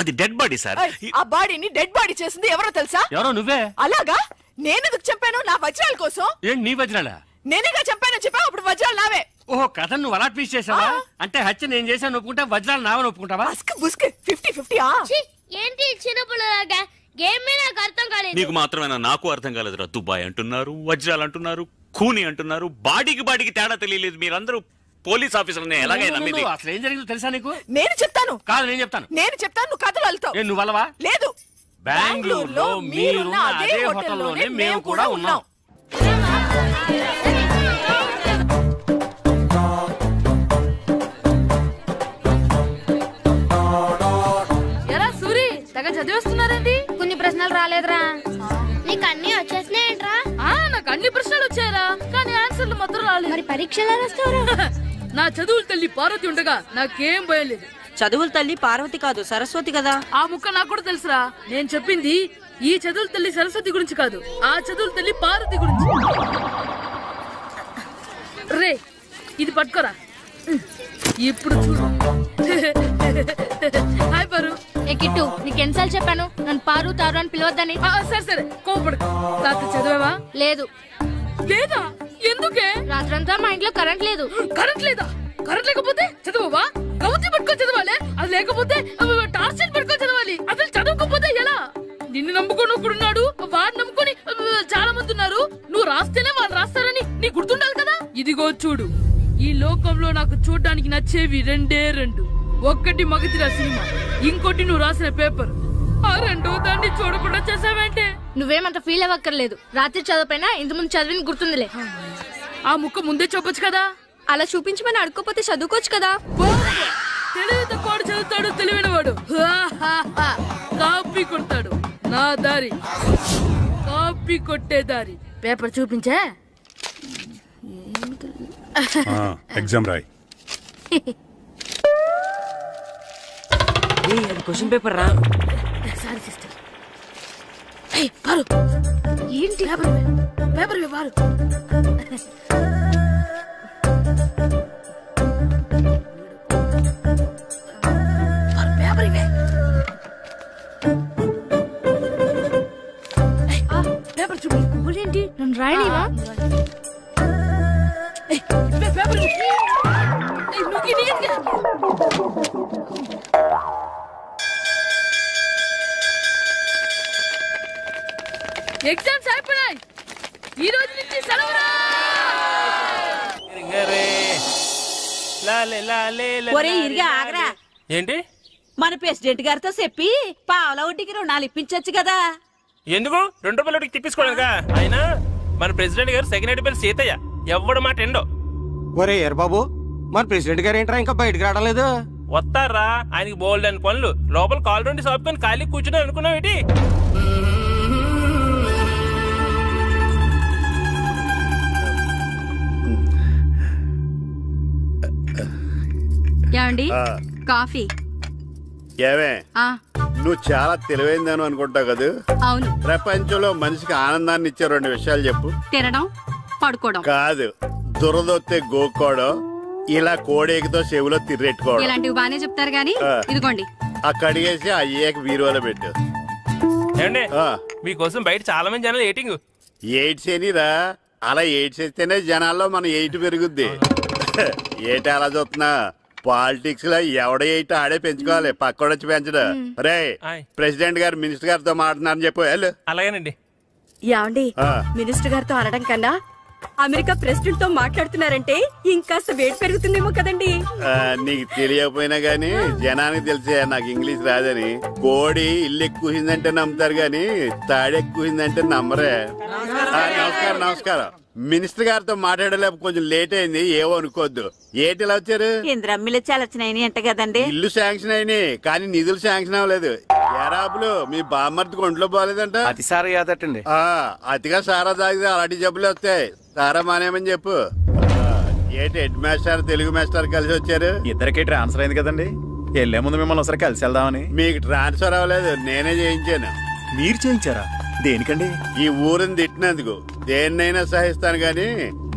O: అది డెడ్ బాడీ సార్.
B: ఆ బాడీని డెడ్ బాడీ చేసింది ఎవరో తెలుసా?
J: ఎవరో నువ్వే.
B: అలాగా? నేనెందుకు చంపాను? నా వజ్రాల కోసం.
J: ఏంటి నీ వజ్రాలా?
B: నేనేగా చంపాను చెప్పావు. అప్పుడు వజ్రాలు నావే.
J: ఓహో కథ నువ్వు అలా ట్వీస్ట్ చేసావా? అంటే హత్య నేను చేశాను ఒప్పుకుంటా, వజ్రాలు నావని ఒప్పుకుంటావా?
B: 50-50.
A: ఏంటి చిన్నపిల్లలాగా గేమ్ మీద నాకు అర్థం కాలేదు.
O: నీకు మాత్రమేనా? నాకు అర్థం కాలేదురా. దుబాయ్ అంటున్నారు, వజ్రాలు అంటున్నారు, ఖూని అంటున్నారు. బాడీకి తేడా తెలియలేదు. మీరందరూ పోలీస్ ఆఫీసర్ని ఎలాగైనా
J: అసలు ఏం జరిగిందో తెలుసా నీకు?
B: నేను చెప్తాను.
J: కాదు నేను చెప్తాను.
B: నువ్వు కథలు వెళ్తావు.
J: నువ్వు అలవా?
B: లేదు.
J: బెంగళూరులో మీరున్న అదే హోటల్లోనే మేము కూడా ఉన్నాం.
D: ఎరా సూరి, తెగ చదివేస్తున్నారండి.
H: కొన్ని ప్రశ్నలు రాలేదురా.
A: నీకు అన్ని వచ్చేసినాయంట్రా?
D: నాకు అన్ని ప్రశ్నలు వచ్చాయరా, కానీ ఆన్సర్లు మాత్రం రాలేదు.
H: మరి పరీక్షలు రాస్తావురా?
D: నా చదువుల తల్లి పార్వతి ఉండగా నాకేం భయం లేదు.
B: చదువుల తల్లి పార్వతి కాదు, సరస్వతి కదా.
D: ఆ ముక్క నాకు కూడా తెలుసురా. నేను చెప్పింది ఈ చదువుల తల్లి సరస్వతి గురించి కాదు, ఆ చదువుల తల్లి పార్వతి గురించి. రే ఇది పట్టుకోరా. ఇప్పుడు చూడు. హాయ్ పారు.
H: ఏ కిట్టు, నీకు ఎన్నిసార్లు చెప్పాను నన్ను పారు తారు అని పిలవద్దని?
D: సరే కోపడు. రాత్రి చదివావా?
H: లేదు.
D: లేదా? ఎందుకే?
H: రాత్రంతా మా ఇంట్లో కరెంట్ లేదు.
D: కరెంట్ లేదా? కరెంట్ లేకపోతే చదవవా? కవిత పట్టుకొని చదవాలి. అది లేకపోతే టార్చ్ లైట్ పట్టుకొని చదవాలి. అసలు చదవకపోతే ఎలా? నిన్ను నమ్ముకొని ఒకడున్నాడు, వాడు నమ్ముకొని చాలా మంది ఉన్నారు. నువ్వు రాస్తేనే వాళ్ళు రాస్తారని నీ గుర్తుండాలి కదా. ఇదిగో చూడు, ఈ లోకంలో నాకు చూడడానికి నచ్చేవి రెండే రెండు. ఒక్కటి మగతిరా సినిమా, ఇంకోటి నువ్వు రాసిన పేపర్. ఆ రెండో దాన్ని చూడకుండా చేసావేంటే?
H: నువ్వేమంత ఫీల్ అవ్వక్కర్లేదు. రాత్రి చదవపోయినా ఇంతకుముందు చదివిన గుర్తుందిలే.
D: ఆ ముక్క ముందే చూపొచ్చు కదా.
B: అలా చూపించమని అడుక్కోపోతే చదువుకోవచ్చు కదా.
D: తెలివి తక్కువ చదువుతాడు, తెలివినవాడు కాపీ కొడతాడు. నా దారి కాపీ కొట్టే దారి. పేపర్ చూపించే.
L: ఎగ్జామ్ రాయ్.
B: అది క్వశ్చన్ పేపర్ రా.
D: Sorry sister. పారు ఏంటి పేపర్ పారు. పేపర్ ఇవే. పేపర్ చూపి. ఏంటి
H: నన్ను రాయనివా?
D: పేపర్ ఎగ్జామ్స్ అయిపోయాయి. ఈ రోజు నుంచి సెలవురా.
B: ఒరే ఇరిగా ఆగరా.
Q: ఏంటి?
B: మన ప్రెసిడెంట్ గారితో చెప్పి పావుల వడ్డీకి రుణాలు ఇప్పించొచ్చు కదా.
Q: ఎందుకు? 2 రూపాయల వడ్డీకి తిప్పించుకోలేదుగా. అయినా మన ప్రెసిడెంట్ గారు సెకండ్ హెడ్ పేరు సీతయ్య. ఎవ్వడు మాట ఎండో.
J: ఒరే ఎర్ బాబు, మన ప్రెసిడెంట్ గారు ఏంట్రా ఇంకా బయటకు రావట్లేదు?
Q: వస్తారా? ఆయనకి బోల్డ్ అని పనులు. లోపల కాల్ నుండి సాపుకొని ఖాళీ కూర్చుని అనుకున్నావు ఏంటి?
B: ఏమండి కాఫీ?
I: ఏమే నువ్వు చాలా తెలివైందని అనుకుంటావు కదా.
B: అవును.
I: ప్రపంచంలో మనిషికి ఆనందాన్ని ఇచ్చే 2 విషయాలు చెప్పు.
B: తినడం, పడుకోవడం.
I: కాదు, దురదొత్తే గోక్కోవడం, ఇలా కోడేకితో చెవులో తిర్రెట్టుకోవడం.
B: ఇలాంటివి బానే చెప్తారు గానీ ఇదిగోండి.
I: ఆ కడిగేసి అయ్యాక బీరువాలో పెట్టు.
Q: ఏమండి మీకోసం బయట చాలా మంది జనాలు ఎయిటింగ్.
I: ఎయిడ్స్ ఏనిరా? అలా ఎయిడ్స్ వేస్తేనే జనాల్లో మన ఎయిట్ పెరుగుద్ది. ఏటి అలా చూస్తున్నా? పాలిటిక్స్ లో ఎవడ ఎయిట్ ఆడే పెంచుకోవాలి, పక్కడొచ్చి పెంచడం. రే ప్రెసిడెంట్ గారు మినిస్టర్ గారితో మాట్లాడుతున్నారని చెప్పు. వెళ్ళు.
Q: అలాగేనండి.
B: ఏమండి మినిస్టర్ గారితో అనడం కన్నా అమెరికా ప్రెసిడెంట్ తో మాట్లాడుతున్నారంటే ఇంకాస్త వేడి పెరుగుతుందేమో కదండి.
I: నీకు తెలియకపోయినా గానీ జనానికి తెలిసే నాకు ఇంగ్లీష్ రాదని. కోడి ఇల్లు ఎక్కువసిందంటే నమ్ముతారు గాని తాడెక్కువసిందంటే నమ్మరే. నమస్కారం నమస్కారం. మినిస్టర్ గారితో మాట్లాడలేక కొంచెం లేట్ అయింది, ఏవో అనుకోవద్దు. ఏంటి ఇలా వచ్చారు?
B: ఇంద్రమ్మిలు చాలచ్చినాయని అంట కదండి.
I: ఇల్లు శాంక్షన్ అయినాయి కానీ నిధులు శాంక్షన్ అవ్వలేదు. ఎరాబులు మీ బామ్మర్తికి ఒంట్లో పోలేదంట.
J: అతిసారా యాదటండి.
I: అతిగా సారా తాగితే అలాంటి జబ్బులు వస్తాయి. సారా మానేమని చెప్పు. ఏంటి హెడ్ మాస్టర్ తెలుగు మాస్టర్ కలిసి వచ్చారు?
R: ఇద్దరికి ట్రాన్స్ఫర్ అయింది కదండి, వెళ్లే ముందు మిమ్మల్ని ఒకసారి కలిసి వెళ్దామని.
I: మీకు ట్రాన్స్ఫర్ అవ్వలేదు, నేనే చేయించాను.
R: మీరు చేయించారా? దేనికండి?
I: ఈ ఊరిని తిట్టినందుకు. దేన్నైనా సహిస్తాను గాని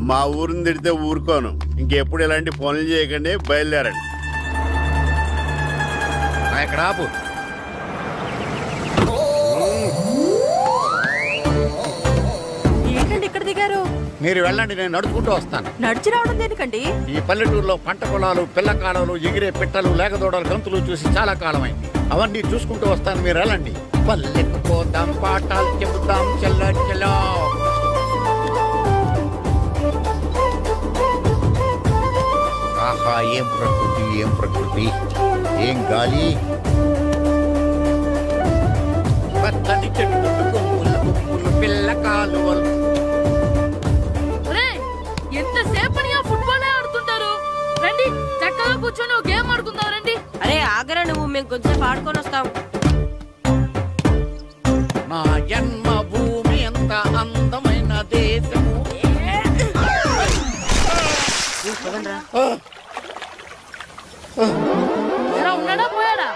I: మా ఊరిని తిడితే ఊరుకోను. ఇంకెప్పుడు ఇలాంటి పనులు చేయకండి, బయలుదేరండి. ఇక్కడ ఆపు.
B: ఏంటండి ఇక్కడ దిగారు?
I: మీరు వెళ్ళండి, నేను నడుచుకుంటూ వస్తాను.
B: నడిచి రావడం దేనికండి?
I: ఈ పల్లెటూరులో పంట పొలాలు, పిల్ల కాలాలు, ఎగిరే పిట్టలు, లేకదోడలు, గంతులు చూసి చాలా కాలమైంది. అవన్నీ చూసుకుంటూ వస్తాను, మీరు వెళ్ళండి. పల్లెకు పోదాం, పాఠాలు చెబుతాం, చెల్లో. ఆహా, ఏం ప్రకృతి, ఏం ప్రకృతి, ఏం గాలి. పచ్చని చెట్టు, కొమ్ములు, పిల్ల కాలువలు.
D: ఎంతసేపని ఆ ఫుట్బాల్ ఆడుతుంటారు? రండి చక్కగా కూర్చొని ఒక గేమ్ ఆడుకుందాం. రండి.
B: అరే ఆగరా నువ్వు, మేము కొంచెం ఆడుకొని వస్తాం.
I: నా జన్మ భూమి ఎంత అందమైన దేశము.
D: ఉన్నాడా పోయాడా?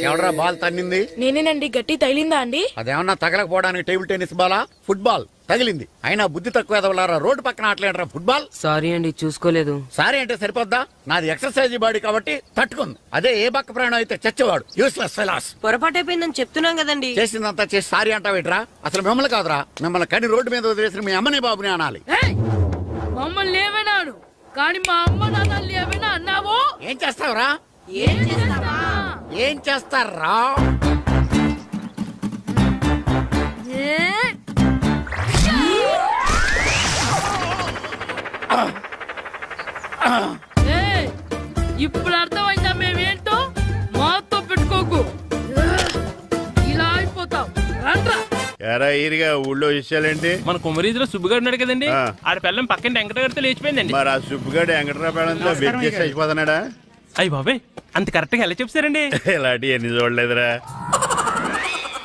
I: ఎవడరా బాల్ తన్నింది?
H: నేనేనండి. గట్టి తగిలిందా అండి?
I: అదేమన్నా తగలకపోవడానికి టేబుల్ టెన్నిస్ బాలా, ఫుట్బాల్ తగిలింది. అయినా బుద్ధి తక్కువ ఎదవలారా, రోడ్డు పక్కన ఆటలేడరా ఫుట్బాల్.
J: సారీ అండి, చూసుకోలేదు.
I: సారీ అంటే సరిపోద్దా? నాది ఎక్సర్సైజ్ బాడీ కాబట్టి తట్టుకుంది. అదే ఏ బక్క ప్రాణం అయితే చచ్చేవాడు. Useless fellas.
B: పొరపాటు అయిపోయిందని చెప్తున్నాం కదండి.
I: చేసిందంతా చేసి సారీ అంటావేట్రా? అసలు మిమ్మల్ని కాదురా, మిమ్మల్ని కని రోడ్డు మీద వదిలేసిన మీ అమ్మని బాబుని అనాలి.
D: మమ్మల్ని ఏమైనాను కానీ మా అమ్మ నాన్నల్ని ఏమైనా అన్నావో
I: ఏం చేస్తావురా? ఏం చేస్తారా?
D: ఇప్పుడు అర్థమైందా మేమేంటో? మాతో పెట్టుకోకు, ఇలా అయిపోతావు. రండ్రా.
I: ఎరా ఈరిగా ఊళ్ళో విషయాలేంటి?
Q: మన కుమరీజులో సుబ్బుగాడు ఉన్నాడు కదండి, ఆడ పిల్లం పక్కన వెంకటగారితో లేచిపోయిందండి.
I: మరి ఆ సుబ్బుగాడు వెంకటరావు పిల్లంతో బెక్కేసి అయిపోతున్నాడా?
Q: అయ్యి బాబాయ్, అంత కరెక్ట్ గా ఎలా చెప్తారండి?
I: ఇలాంటి ఎన్ని చూడలేదురా.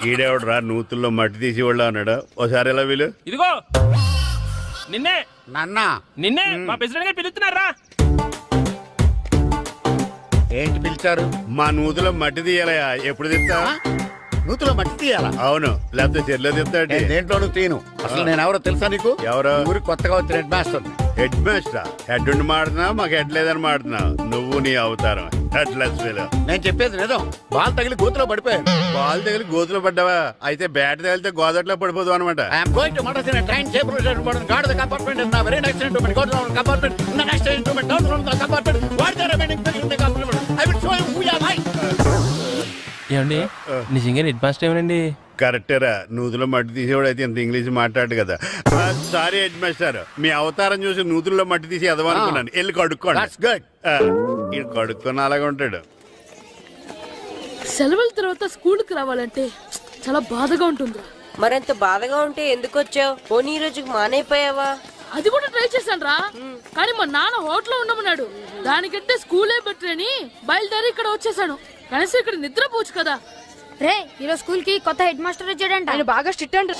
I: ఈడేవడరా నూతుల్లో మట్టి తీసి వాళ్ళు అన్నాడు. ఓసారి ఎలా వీలు?
Q: ఇదిగో నిన్నే నిన్నే మా ప్రెసిడెంట్ గారు పిలుస్తున్నారా?
I: ఏంటి పిలిచారు? మా నూతులో మట్టి తీయాలయా. ఎప్పుడు తీస్తా? నూతులో మట్టి తీయాలా? అవును, లేకపోతే చెర్లో తీస్తాడు. దేంట్లోనూ తీను. అసలు నేను ఎవరో తెలుసా నీకు? ఎవరో ఊరికి కొత్తగా వచ్చిన head master. Head master? Head ఉండి మాడుతున్నావు, మాకు హెడ్ లేదని మాడుతున్నావు. నువ్వు నీ అవతారం నేను చెప్పేది నిజం. బాల్ తగిలి గోతులో పడిపోయాను. బాల్ తగిలి గోతులో పడ్డావా? అయితే బ్యాట్ తగిలితే గోదట్లో పడిపోదు అనమాట.
Q: ఏమండి నిజంగా హెడ్ మాస్టర్ ఏమనండి?
I: కరెక్టరా. నూతులో మట్టి తీసేవాడు అయితే ఇంత ఇంగ్లీష్ మాట్లాడు కదా. సారీ హెడ్ మాస్టర్, మీ అవతారం చూసి నూతుల్లో మట్టి తీసి ఎదవనుకున్నాను. వెళ్ళి కడుక్కోండి. ఇది కడుక్కొని అలాగే ఉంటాడు.
D: సెలవుల తర్వాత స్కూల్కి రావాలంటే చాలా బాధగా ఉంటుంది.
B: మరింత బాధగా ఉంటే ఎందుకు వచ్చావు? పోనీ ఈ రోజుకి మానైపోయావా?
D: అది కూడా ట్రై చేశాను రా, కానీ మా నాన్న హోటల్లో ఉండమన్నాడు. దానికంటే స్కూలే బెటర్ అని బయలుదేరి ఇక్కడ వచ్చేసాను. కనీసం ఇక్కడ నిద్రపోవచ్చు కదా.
H: రే, ఈరోజు స్కూల్ కి కొత్త హెడ్ మాస్టర్ వచ్చాడంట.
B: ఆయన బాగా స్ట్రిక్ట్ అంట.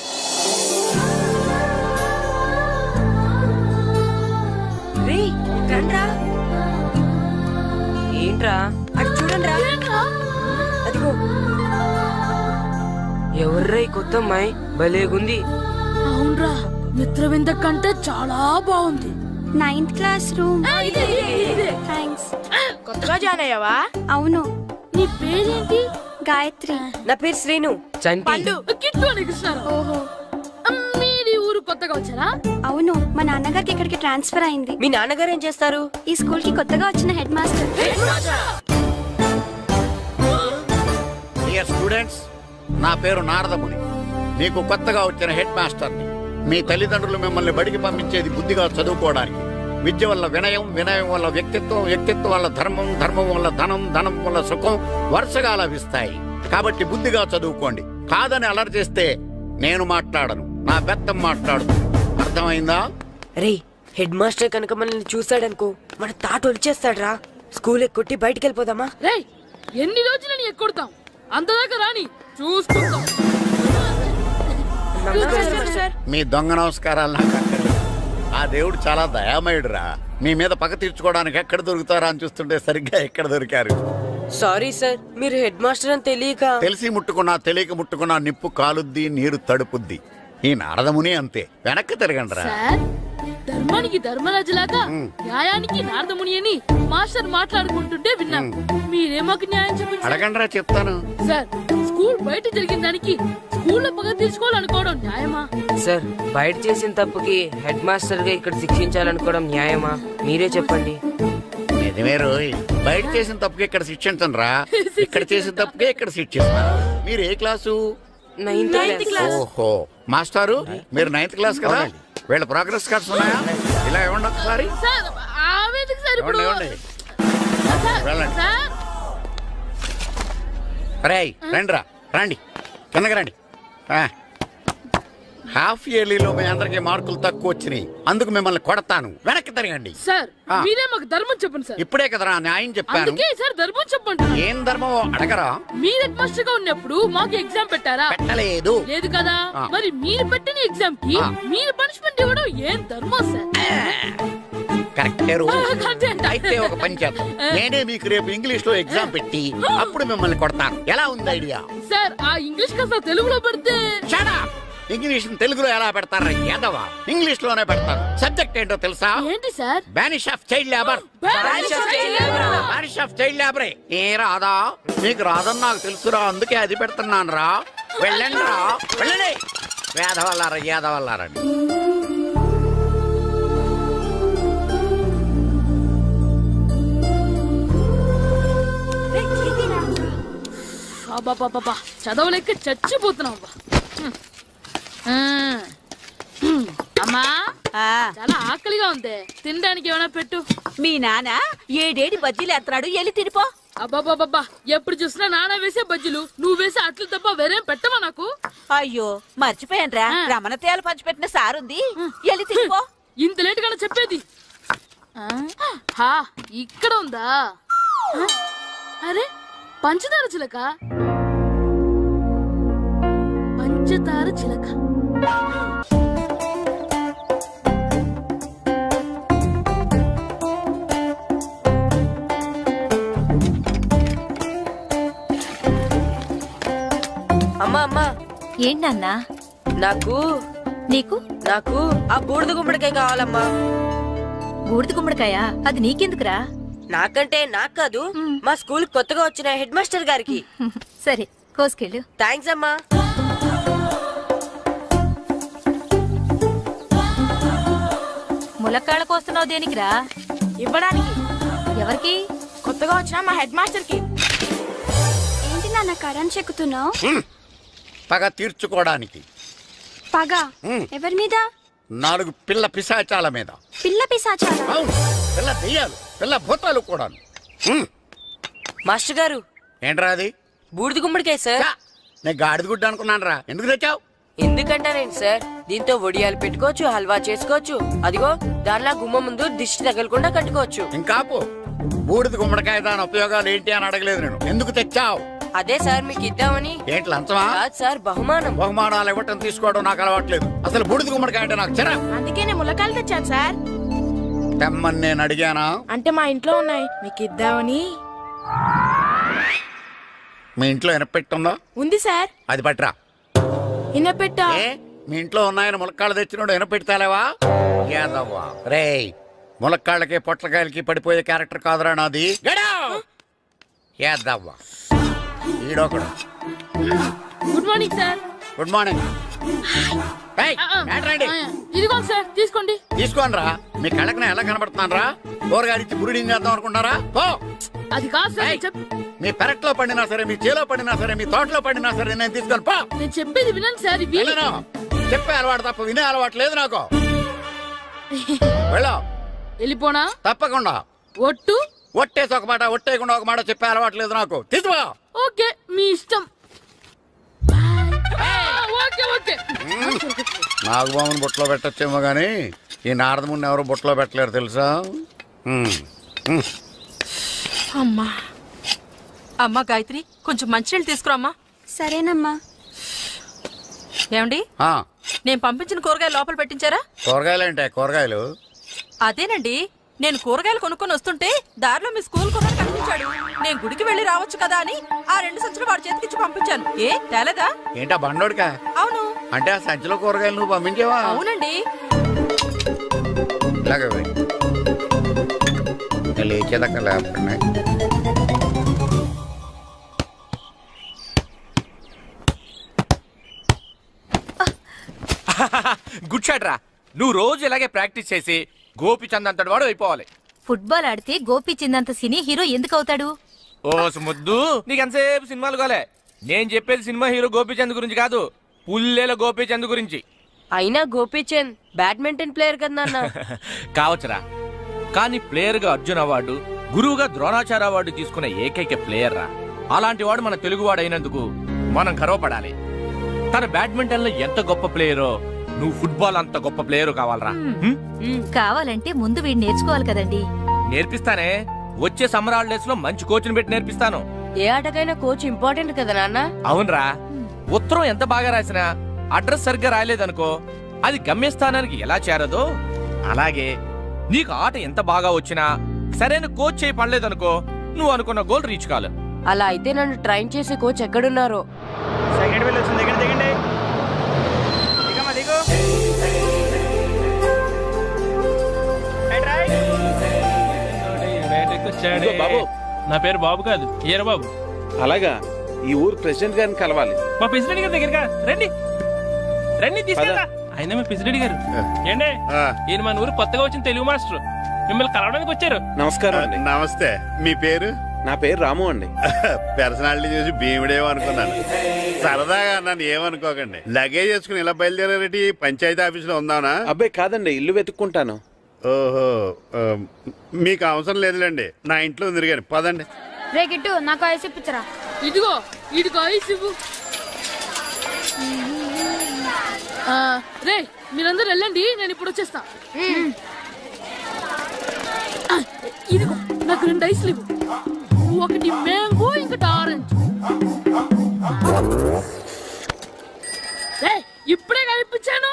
B: ఏంట్రా అది చూడండి రా. అదిగో ఎవర్రా ఈ కొత్త అమ్మాయి? భలేగుంది.
D: అవునరా, మిత్రవింద కంటే చాలా బాగుంది.
H: 9th class room. థ్యాంక్స్.
B: కొత్తగా జాయిన్ అయ్యావా?
H: అవును.
D: నీ పేరేంటి?
H: గాయత్రి.
B: నా పేరు శ్రీను.
D: ఓహో, మీరు ఊరు కొత్తగా వచ్చారా?
H: అవును, మా నాన్నగారికి ఇక్కడికి ట్రాన్స్ఫర్ అయింది.
B: మీ నాన్నగారు ఏం చేస్తారు?
H: ఈ స్కూల్ కి కొత్తగా వచ్చిన హెడ్ మాస్టర్.
I: డియర్ స్టూడెంట్స్, నా పేరు నారదముని. మీకు కొత్తగా వచ్చిన హెడ్ మాస్టర్ని. మీ తల్లిదండ్రులు మిమ్మల్ని బడికి పంపించేది బుద్ధిగా చదువుకోవడానికి. విద్య వల్ల వినయం, వినయం వల్ల వ్యక్తిత్వం, వ్యక్తిత్వం వల్ల ధర్మం, ధర్మం వల్ల ధనం, ధనం వల్ల సుఖం వరుసగా లభిస్తాయి. కాబట్టి బుద్ధిగా చదువుకోండి. కాదని అలర్ చేస్తే నేను మాట్లాడను, నా బెత్తం మాట్లాడు. అర్థమైందా?
B: రే, హెడ్ మాస్టర్ కనుక మనల్ని చూసాడనుకో మన తాట వచ్చేస్తాడ్రా. స్కూల్ ఎక్కొట్టి బయటికి వెళ్ళిపోదామా?
D: రే, ఎన్ని రోజులని ఎక్కొడతాం? అంతదాకా రాని చూసుకుంటాం.
I: మీ దొంగ నమస్కారాలు నాకు అక్కర్లేదు. ఆ దేవుడు చాలా దయామయుడురా. మీ మీద పగ తీర్చుకోవడానికి ఎక్కడ దొరుకుతారా అని చూస్తుంటే సరిగ్గా ఎక్కడ దొరికారు.
B: సారీ సార్, మీరు హెడ్ మాస్టర్ అని తెలియక.
I: తెలిసి ముట్టుకున్నా తెలియక ముట్టుకున్నా నిప్పు కాలుద్ది, నీరు తడుపుద్ది. ఈ నారదముని అంతే. వెనక్కి తిరగండి రా.
D: ధర్మానికి ధర్మరాజులాగా న్యాయానికి నారదముని అని మాస్టర్ మాట్లాడుకుంటుంటే విన్నాం. మీరే మాకు న్యాయం చెప్పండి.
I: అడగండి రా, చెప్తాను.
D: సార్, స్కూల్ బయట జరిగిన దానికి స్కూల్లో పగ తీసుకోవాలనుకోవడం న్యాయమా?
B: సార్, బయట చేసిన తప్పుకి హెడ్ మాస్టర్ గా ఇక్కడ శిక్షించాలనుకోవడం న్యాయమా? మీరే చెప్పండి.
I: నిజమే రోయ్, బయట చేసిన తప్పుకి ఇక్కడ శిక్షించను రా. ఇక్కడ చేసిన తప్పుకే ఇక్కడ శిక్షిస్తున్నారు. మీరు ఏ క్లాసు?
B: 9th class.
I: ఓహో, మాస్టారు మీరు 9th క్లాస్ కదా? వీళ్ళ ప్రోగ్రెస్ కార్డ్స్ ఉన్నాయా? ఇలా ఇవ్వండి ఒకసారి. రండి రా, రండి కిందకి రండి. హాఫ్ ఇయర్లీలో మీ అందరికి మార్కులు తక్కువ వచ్చినాయి, అందుకు మిమ్మల్ని కొడతాను. వెనక్కి తిరగండి.
D: సార్, మీరే మాకు ధర్మం చెప్పండి సార్.
I: ఇప్పుడే కదరా న్యాయం చెప్పాను.
D: సార్, ధర్మం చెప్పండి.
I: ఏం ధర్మం అడగరా?
D: మీరు హెడ్ మాస్టర్ గా ఉన్నప్పుడు మాకు ఎగ్జామ్ పెట్టారా?
I: పెట్టలేదు.
D: లేదు కదా. మరి మీరు పెట్టిన ఎగ్జామ్ కి మీరు పనిష్మెంట్ ఇవ్వడం ఏం ధర్మం సార్?
I: కరెక్టే. అయితే ఒక పని చేద్దాం, నేనే మీకు రేపు ఇంగ్లీష్ లో ఎగ్జామ్ పెట్టి అప్పుడు మిమ్మల్ని కొడతాను. ఎలా ఉంది ఐడియా?
D: సార్, ఆ ఇంగ్లీష్ కాస్త తెలుగులో పెడితే.
I: ఇంగ్లీష్ తెలుగులో ఎలా పెడతారా? యాదవా, ఇంగ్లీష్ లోనే పెడతారు. సబ్జెక్ట్ ఏంటో తెలుసా?
D: ఏంటి sir?
I: Banish of child labour. Banish of child లేబరే. ఏ రాదా? మీకు రాదని నాకు తెలుసురా, అందుకే అది పెడుతున్నాను రా. వెళ్ళండి రా, వెళ్ళండి. వేదవల్లారా, యాదవల్లారండి.
D: చదవలేక చచ్చిపోతున్నాం. అమ్మా, చాలా ఆకలిగా ఉంది, తినడానికి ఏమైనా పెట్టు.
S: మీ నాన్న ఏడేడి బజ్జీలు ఎత్తాడు ఎల్లి తినిపో.
D: అబ్బాబాబా ఎప్పుడు చూసినా నాన్న వేసే బజ్జీలు నువ్వు వేసే అట్లు తప్ప వేరేం పెట్టవా నాకు?
S: అయ్యో మర్చిపోయానురా, రమణ తేలు పంచిపెట్టిన సారుంది, ఎల్లి తినిపో.
D: ఇంత లేట్ గా చెప్పేది. ఇక్కడ ఉందా? అరే పంచదార చిలక, పంచదార చిలక.
B: అమ్మా అమ్మా.
H: ఏంటన్నా?
B: నాకు నాకు ఆ బూడిద గుమ్మడికాయ కావాలమ్మా.
H: బూడిద గుమ్మడికాయ? అది నీకెందుకురా?
B: నాకంటే నాకు కాదు, మా స్కూల్ కొత్తగా వచ్చిన హెడ్ మాస్టర్ గారికి.
H: సరే కోసుకెళ్ళు.
B: థ్యాంక్స్ అమ్మా.
H: ములక్కాళ్ళ కోస్తున్నావు దేనికిరా?
K: ఇవ్వడానికి.
H: ఎవరికి?
K: కొత్తగా వచ్చిన మా హెడ్ మాస్టర్ కి. ఏంటి నాన్న కరెంట్ చెక్కుతున్నావు?
I: పగ తీర్చుకోవడానికి.
K: పగ ఎవరి మీద?
I: 4 పిల్ల పిశాచాల మీద.
K: పిల్ల పిశాచాల?
I: పిల్ల దెయ్యాలు, పిల్ల భూతాలు కూడా.
B: మాస్టర్ గారు.
I: ఏంట్రా అది?
B: బూడిద గుమ్మడికాయ సార్.
I: నేను గాడిద గుడ్డ అనుకున్నాను రా. ఎందుకు తెచ్చావు?
B: ఎందుకంటారేంటి సార్, దీంతో వడియాలు పెట్టుకోవచ్చు, హల్వా చేసుకోవచ్చు. అదిగో దానిలా గుమ్మ ముందు దిష్టి తగలకుండా కట్టుకోవచ్చు.
I: ఇంకాపు బూడిద గుమ్మడికాయ దాని ఉపయోగాలు ఏంటి అని అడగలేదు నేను. ఎందుకు తెచ్చావు?
B: అదే సార్ మీకు ఇద్దామని.
I: ఏంటి లంచమా?
B: కాదు సార్, బహుమానం.
I: బహుమానాలు ఇవ్వటం తీసుకోవడం నాకు అలవాట్లేదు. అసలు బూడిద గుమ్మడికాయ అంటే నాకు చిరా.
K: అందుకే నేను ములకాయలు తెచ్చాను సార్.
I: తెమ్మని నేను అడిగానా?
K: అంటే మా ఇంట్లో ఉన్నాయి, మీకు ఇద్దామని.
I: మీ ఇంట్లో ఎనపెట్టుందా?
K: ఉంది సార్.
I: అది పట్రా.
K: ఇనపెట్టా?
I: మీ ఇంట్లో ఉన్నాయని ములక్కాళ్ళు తెచ్చినోడు ఎనపెడతాలేవా? యాదవ్వా రేయ్, ములక్కాళ్ళకి పొట్లకాయలకి పడిపోయే క్యారెక్టర్ కాదురా నాది. యాదవ్వా ఈడొకడు.
D: Good morning sir.
I: Good morning.
D: ఇదిగో సార్ తీసుకోండి.
I: తీసుకోనరా, మీ కళ్ళకి నేను ఎలా కనబడుతున్నాను రా? కూరగాయలిచ్చి బురిడింగ్ చేద్దాం అనుకుంటారా? పో.
D: అది కాదు సార్.
I: మీ పెరట్లో పండినా సరే, మీ చేలో పండినా సరే, మీ తోటలో పండినా సరే నేను తీసుకొని పో.
D: నేను చెప్పేది వినండి సార్.
I: చెప్పే అలవాటు తప్ప వినే అలవాటు లేదు నాకు. వెళ్ళా.
D: వెళ్ళిపోనా?
I: తప్పకుండా.
D: ఒట్టు?
I: ఒట్టేసి ఒక మాట, ఒట్టేయకుండా ఒక మాట చెప్పే అలవాటు లేదు నాకు. తీసుకో.
D: ఓకే మీ ఇష్టం.
I: నాగబాబుని బుట్టలో పెట్టచ్చేమో గానీ ఈ నారదముని ఎవరు బుట్టలో పెట్టలేరు తెలుసా?
T: అమ్మా అమ్మా గాయత్రి, కొంచెం మంచినీళ్ళు తీసుకురామ్మా.
K: సరేనమ్మా.
T: ఏమండి, నేను పంపించిన కూరగాయలు లోపల పెట్టించారా?
I: కూరగాయలు? కూరగాయలు
T: అదేనండి, నేను కూరగాయలు కొనుక్కొని వస్తుంటే దారిలో మీ స్కూల్ కుర్రాడు కనిపించాడు. నేను గుడికి వెళ్ళి రావచ్చు కదా అని ఆ 2 సంచులు వాడి చేతికిచ్చి పంపించాను. ఏ తేలేదా?
I: ఏంటా బండోడికా?
T: అవును.
I: అంటే ఆ సంచిలో కూరగాయలు నువ్వు పంపించావా?
T: అవునండి.
I: ఇలాగే లేచేదాకా లేకపోయినా
N: గుడ్ షాట్ రా. నువ్వు రోజు ఇలాగే ప్రాక్టీస్ చేసి గోపిచంద్ అంతటి వాడు అయిపోవాలి.
H: ఫుట్బాల్ ఆడితే గోపిచంద్ అంత సినీ హీరో ఎందుకు అవుతాడు?
N: ఓ ముద్దు, నీకు ఎంతసేపు సినిమాలు కాలే. నేను చెప్పేది సినిమా హీరో గోపిచంద్ గురించి కాదు, పుల్లేల గోపిచంద్ గురించి.
B: అయినా గోపిచంద్ బ్యాడ్మింటన్ ప్లేయర్ కదా నాన్న.
N: కావచ్చురా, కానీ ప్లేయర్ గా అర్జున్ అవార్డు, గురువుగా ద్రోణాచార్య అవార్డు తీసుకున్న ఏకైక ప్లేయర్ రా. అలాంటి వాడు మన తెలుగువాడు అయినందుకు మనం గర్వపడాలి. తన బ్యాడ్మింటన్ లో ఎంత గొప్ప ప్లేయరో నువ్వు ఫుట్బాల్ అంత గొప్ప ప్లేయర్ కావాలరా.
H: కావాలంటే ముందు వీడు నేర్చుకోవాలి కదండి.
N: నేర్పిస్తానే, వచ్చే సమ్మర్ హాలిడేస్ లో మంచి కోచ్ని పెట్టి నేర్పిస్తాను.
B: ఏ ఆటకైనా కోచ్ ఇంపార్టెంట్ కదా నాన్న.
N: అవునరా, ఉత్తరం ఎంత బాగా రాసినా అడ్రస్ సరిగ్గా రాయలేదనుకో అది గమ్యస్థానానికి ఎలా చేరదో అలాగే నీకు ఆట ఎంత బాగా వచ్చినా సరైన కోచ్ చేయి పడలేదనుకో నువ్వు అనుకున్న గోల్ రీచ్ కాదు.
B: అలా అయితే నన్ను ట్రైన్ చేసే కోచ్ ఎక్కడున్నారో.
J: సెకండ్ వెళ్ళి వచ్చింది. దిగండి.
Q: బాబు, నా పేరు బాబు కాదు, ఈర బాబు.
C: అలాగా, ఈ ఊరు ప్రెసిడెంట్ గారిని కలవాలి.
Q: మా ప్రెసిడెంట్ గారి దగ్గరగా రండి. రండి తీసుకెళ్తా. ఆయన మా ప్రెసిడెంట్ గారు. ఏండే, ఈయన మన ఊరు కొత్తగా వచ్చిన తెలుగు మాస్టర్, మిమ్మల్ని కలవడానికి వచ్చారు.
C: నమస్కారం అండి.
L: నమస్తే. మీ పేరు?
C: నా పేరు రాము అండి.
L: పర్సనాలిటీ చూసి భీముడేమో అనుకున్నాను. సరదాగా అన్నాను, ఏమనుకోకండి. లగేజ్ చేసుకుని ఇలా బయలుదేరేటి పంచాయతీ ఆఫీస్ లో ఉందానా?
C: అబ్బాయి కాదండి, ఇల్లు వెతుక్కుంటాను.
I: ఓహో మీకు అవసరం లేదులేండి, నా ఇంట్లో తిరిగాను. పదండి.
H: రే గిట్టు నాకు ఐస్ ఇప్పించరా.
D: ఇదిగో ఇదిగో ఐస్ ఇవ్వు. రే మీరందరూ వెళ్ళండి, నేను ఇప్పుడు వచ్చేస్తా. ఇదిగో నాకు 2 ఐస్లు ఇవ్వు. ఒకటి మ్యాంగో ఇంకటి ఆరెంజ్. ఇప్పుడే కనిపించాను.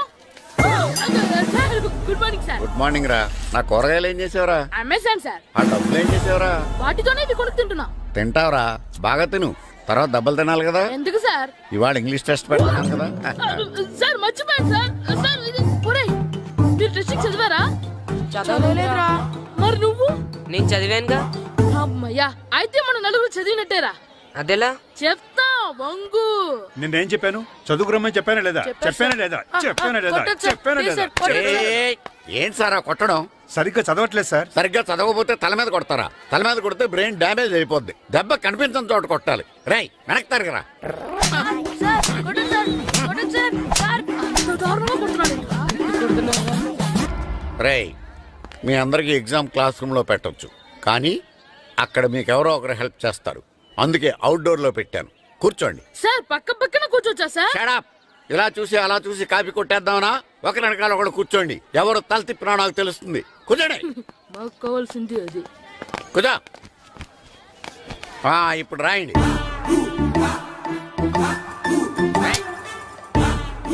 D: Good morning sir.
I: Good morning రా. నా కూరగాయలు ఏం చేసావురా?
D: Amazon sir.
I: ఆ డబ్బులు ఏం చేసావురా?
D: వాటితోనే ఇవి కొనుక్కు తింటున్నా.
I: తింటావురా, బాగా తిను, తర్వాత దెబ్బలు తినాలి కదా.
D: ఎందుకు సార్?
I: ఇవాళ ఇంగ్లీష్ టెస్ట్ పెడతాను కదా.
D: సార్ మర్చిపోయాను సార్. సార్ మీరు టెస్టింగ్ చదివారా?
B: చదవలేదురా.
D: మరి నువ్వు?
B: నేను చదివానుగా.
D: అమ్మయ్యా, అయితే మన నలుగురు చదివినట్టేరా.
B: అదెలా?
D: చెప్తా వంగు.
L: నిన్నేం చెప్పాను? చదువుకురమ్మని చెప్పానా లేదా? చెప్పానా లేదా? చెప్పానా లేదా? చెప్పానా లేదా?
I: ఏంటి సార్ కొట్టడం?
L: సరిగ్గా చదవట్లేదు సార్.
I: సరిగ్గా చదవకపోతే తల మీద కొడతారా? తల మీద కొడితే బ్రెయిన్ డ్యామేజ్ అయిపోద్ది. దెబ్బ కనిపించని చోట కొట్టాలి. రై వెనక్కి తరగరా. రై మీ అందరికి ఎగ్జామ్ క్లాస్ రూమ్ లో పెట్టొచ్చు, కానీ అక్కడ మీకు ఎవరో ఒకరు హెల్ప్ చేస్తారు. అందుకే అవుట్డోర్ లో పెట్టాను. కూర్చోండి.
D: సార్ పక్క పక్కన కూర్చోచ్చా సార్?
I: Shut up. ఇలా చూసి అలా చూసి కాపీ కొట్టేద్దామనా? ఒకరి వెనకాల ఒకడు కూర్చోండి. ఎవరు తల తిప్పినా నాకు తెలుస్తుంది. కూర్చోండి.
D: మాకు కావాల్సింది అది.
I: కూర్చో. ఇప్పుడు రాయండి.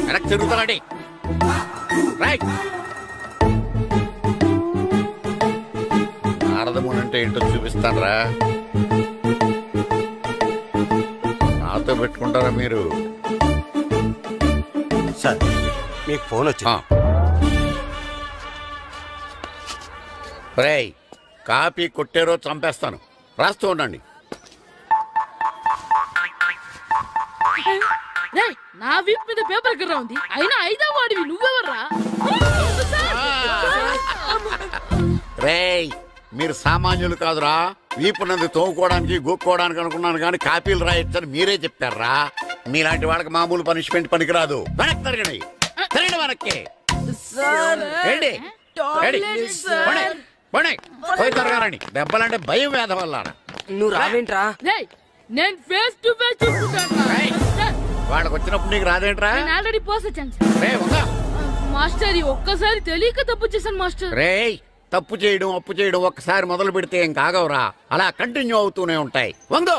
I: వెనక్కి తిరుగుతానండి. రైట్. నారదముని అంటే ఏంటో చూపిస్తాను రా. నాతో పెట్టుకుంటారా మీరు?
M: సార్ మీకు ఫోన్ వచ్చింది.
I: రేయ్ కాపీ కొట్టారో చంపేస్తాను. రాస్తూ ఉండండి.
D: నా వీప్ మీద పేపర్ కర్ర ఉంది, అయినా 5వ వాడివి నువ్వెవర్రా?
I: రేయ్ మీరు సామాన్యులు కాదురా. వీపునంది తోముకోవడానికి గోక్కోవడానికి అనుకున్నాను, కానీ కాపీలు రాయొచ్చని మీరే చెప్పారా. మీలాంటి వాళ్ళకి మామూలు పనిష్మెంట్ పనికిరాదు. వెనక్కి తిరగండి. తిరగండి వెనక్కి. పోయి తిరగారండి. దెబ్బలంటే భయం వేద వల్ల.
B: నువ్వు రావేంట్రా?
D: నేను ఫేస్ టు ఫేస్
I: వాళ్ళకి వచ్చినప్పుడు నీకు రాదేంట్రా?
D: Already పోసొచ్చాను master. ఒక్కసారి తెలియక తప్పు చేశాను మాస్టర్.
I: రేయ్ తప్పు చేయడం అప్పు చేయడం ఒక్కసారి మొదలు పెడితే ఏం కాగవరా, అలా కంటిన్యూ అవుతూనే ఉంటాయి. వందో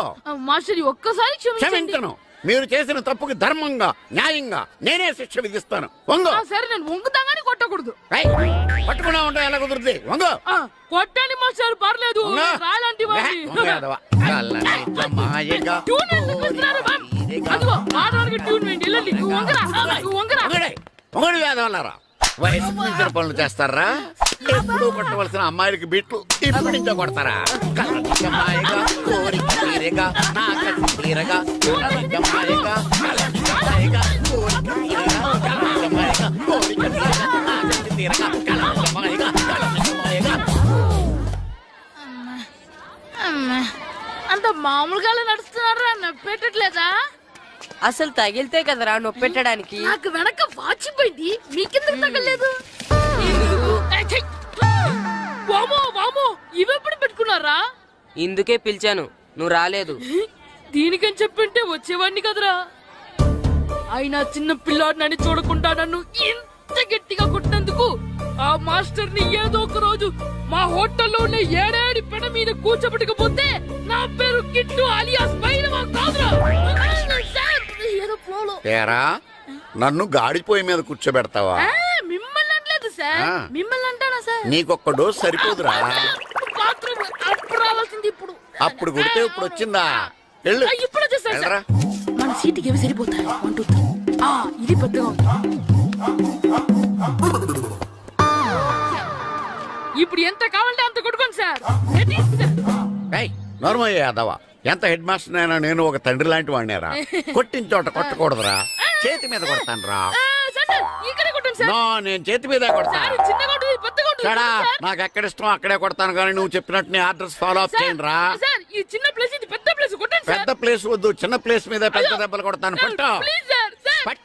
D: మాస్టర్, ఒక్కసారి
I: క్షమించను. మీరు చేసిన తప్పుకి ధర్మంగా న్యాయంగా నేనే శిక్ష విధిస్తాను. వంగో.
D: సరే నేను వంగుతాగాని కొట్టకూడదు.
I: పట్టుకున్నా ఉంటా ఎలా కుదురుతుంది? వంగో.
D: కొట్టండి మాస్టర్, పర్లేదు. రాలాంటి
I: వేదవల్లారా వయసు మించిన పనులు చేస్తారా? ఎప్పుడు కొట్టవలసిన అమ్మాయిలకి బిట్లు ఇప్పుడు నుంచో కొడతారా? కలనికమాయగా కోరిక తీరగా నా కసి తీరగా కలనికమాయగా కలనికమాయగా కోరిక తీరగా కలనికమాయగా కోరిక తీరగా నా కసి తీరగా కలనికమాయగా కలనికమాయగా.
D: అంత మామూలుగా నడుస్తున్నారా? నొప్పెట్టట్లేదా?
B: అసలు తగిలితే కదరా నొప్పెట్టడానికి.
D: నాకు వెనక వాచిపోయింది, మీకెందుకు తగలేదు? వామో వామో, ఇవెప్పుడు పెట్టుకున్నారా?
B: ఇందుకే పిలిచాను, నువ్వు రాలేదు.
D: దీనికని చెప్పింటే వచ్చేవాడిని కదరా. అయినా చిన్న పిల్లాడినని చూడకుండా నన్ను ఇంత గట్టిగా కొట్టినందుకు ఆ మాస్టర్ ని ఏదో ఒక రోజు మా హోటల్లో ఉన్న 7 పెడ మీద కూర్చోబెట్టకపోతే నా పేరు కిట్టు అలియాస్ బైరవా కాదురా.
I: తేరా నన్ను గాడిపోయి మీద కూర్చోబెడతావా?
D: మిమ్మల్ని అనలేదు సార్, మిమ్మల్ని అంటానా సార్?
I: నీకొక్క డోస్ సరిపోదురా.
D: అప్పుడు రావాల్సింది ఇప్పుడు.
I: అప్పుడు కొడితే ఇప్పుడు వచ్చిందా?
D: ఇప్పుడు వచ్చేసా. మన సీటుకి ఏవి సరిపోతాయి? 1 2 3. ఇది పెద్దగా ఉంది. ఇప్పుడు ఎంత కావాలంటే అంత కొట్టుకోండి సార్.
I: నోర్మల్ యాదవా, ఎంత హెడ్ మాస్టర్ అయినా నేను ఒక తండ్రి లాంటి వాడినేరా. కొట్టిన చోట కొట్టకూడదురా, చేతి మీద కొడతాను రా. నేను చేతి మీద కొడతాను. నాకు ఎక్కడ ఇష్టం అక్కడే కొడతాను, కానీ నువ్వు చెప్పినట్టు నీ ఆర్డర్స్ ఫాలో అప్ చేయండి రా. పెద్ద ప్లేస్ వద్దు, చిన్న ప్లేస్ మీద పెద్ద దెబ్బలు కొడతాను. పట్టు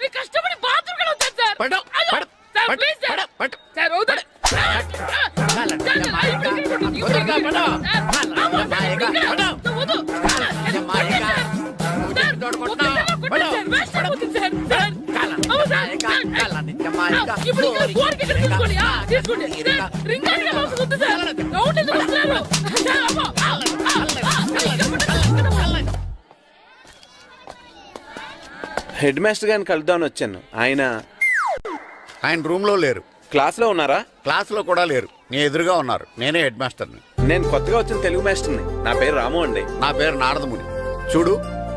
R: హెడ్ మాస్టర్ గారిని కలుద్దామని వచ్చాను.
I: ఆయన రూమ్ లో లేరు.
R: క్లాస్ లో ఉన్నారా?
I: క్లాస్ లో కూడా లేరు. నీ ఎదురుగా ఉన్నారు. నేనే హెడ్ మాస్టర్ని.
R: నేను కొత్తగా వచ్చిన తెలుగు మాస్టర్ని. నా పేరు రాము అండి.
I: నా పేరు నారదముని. చూడు,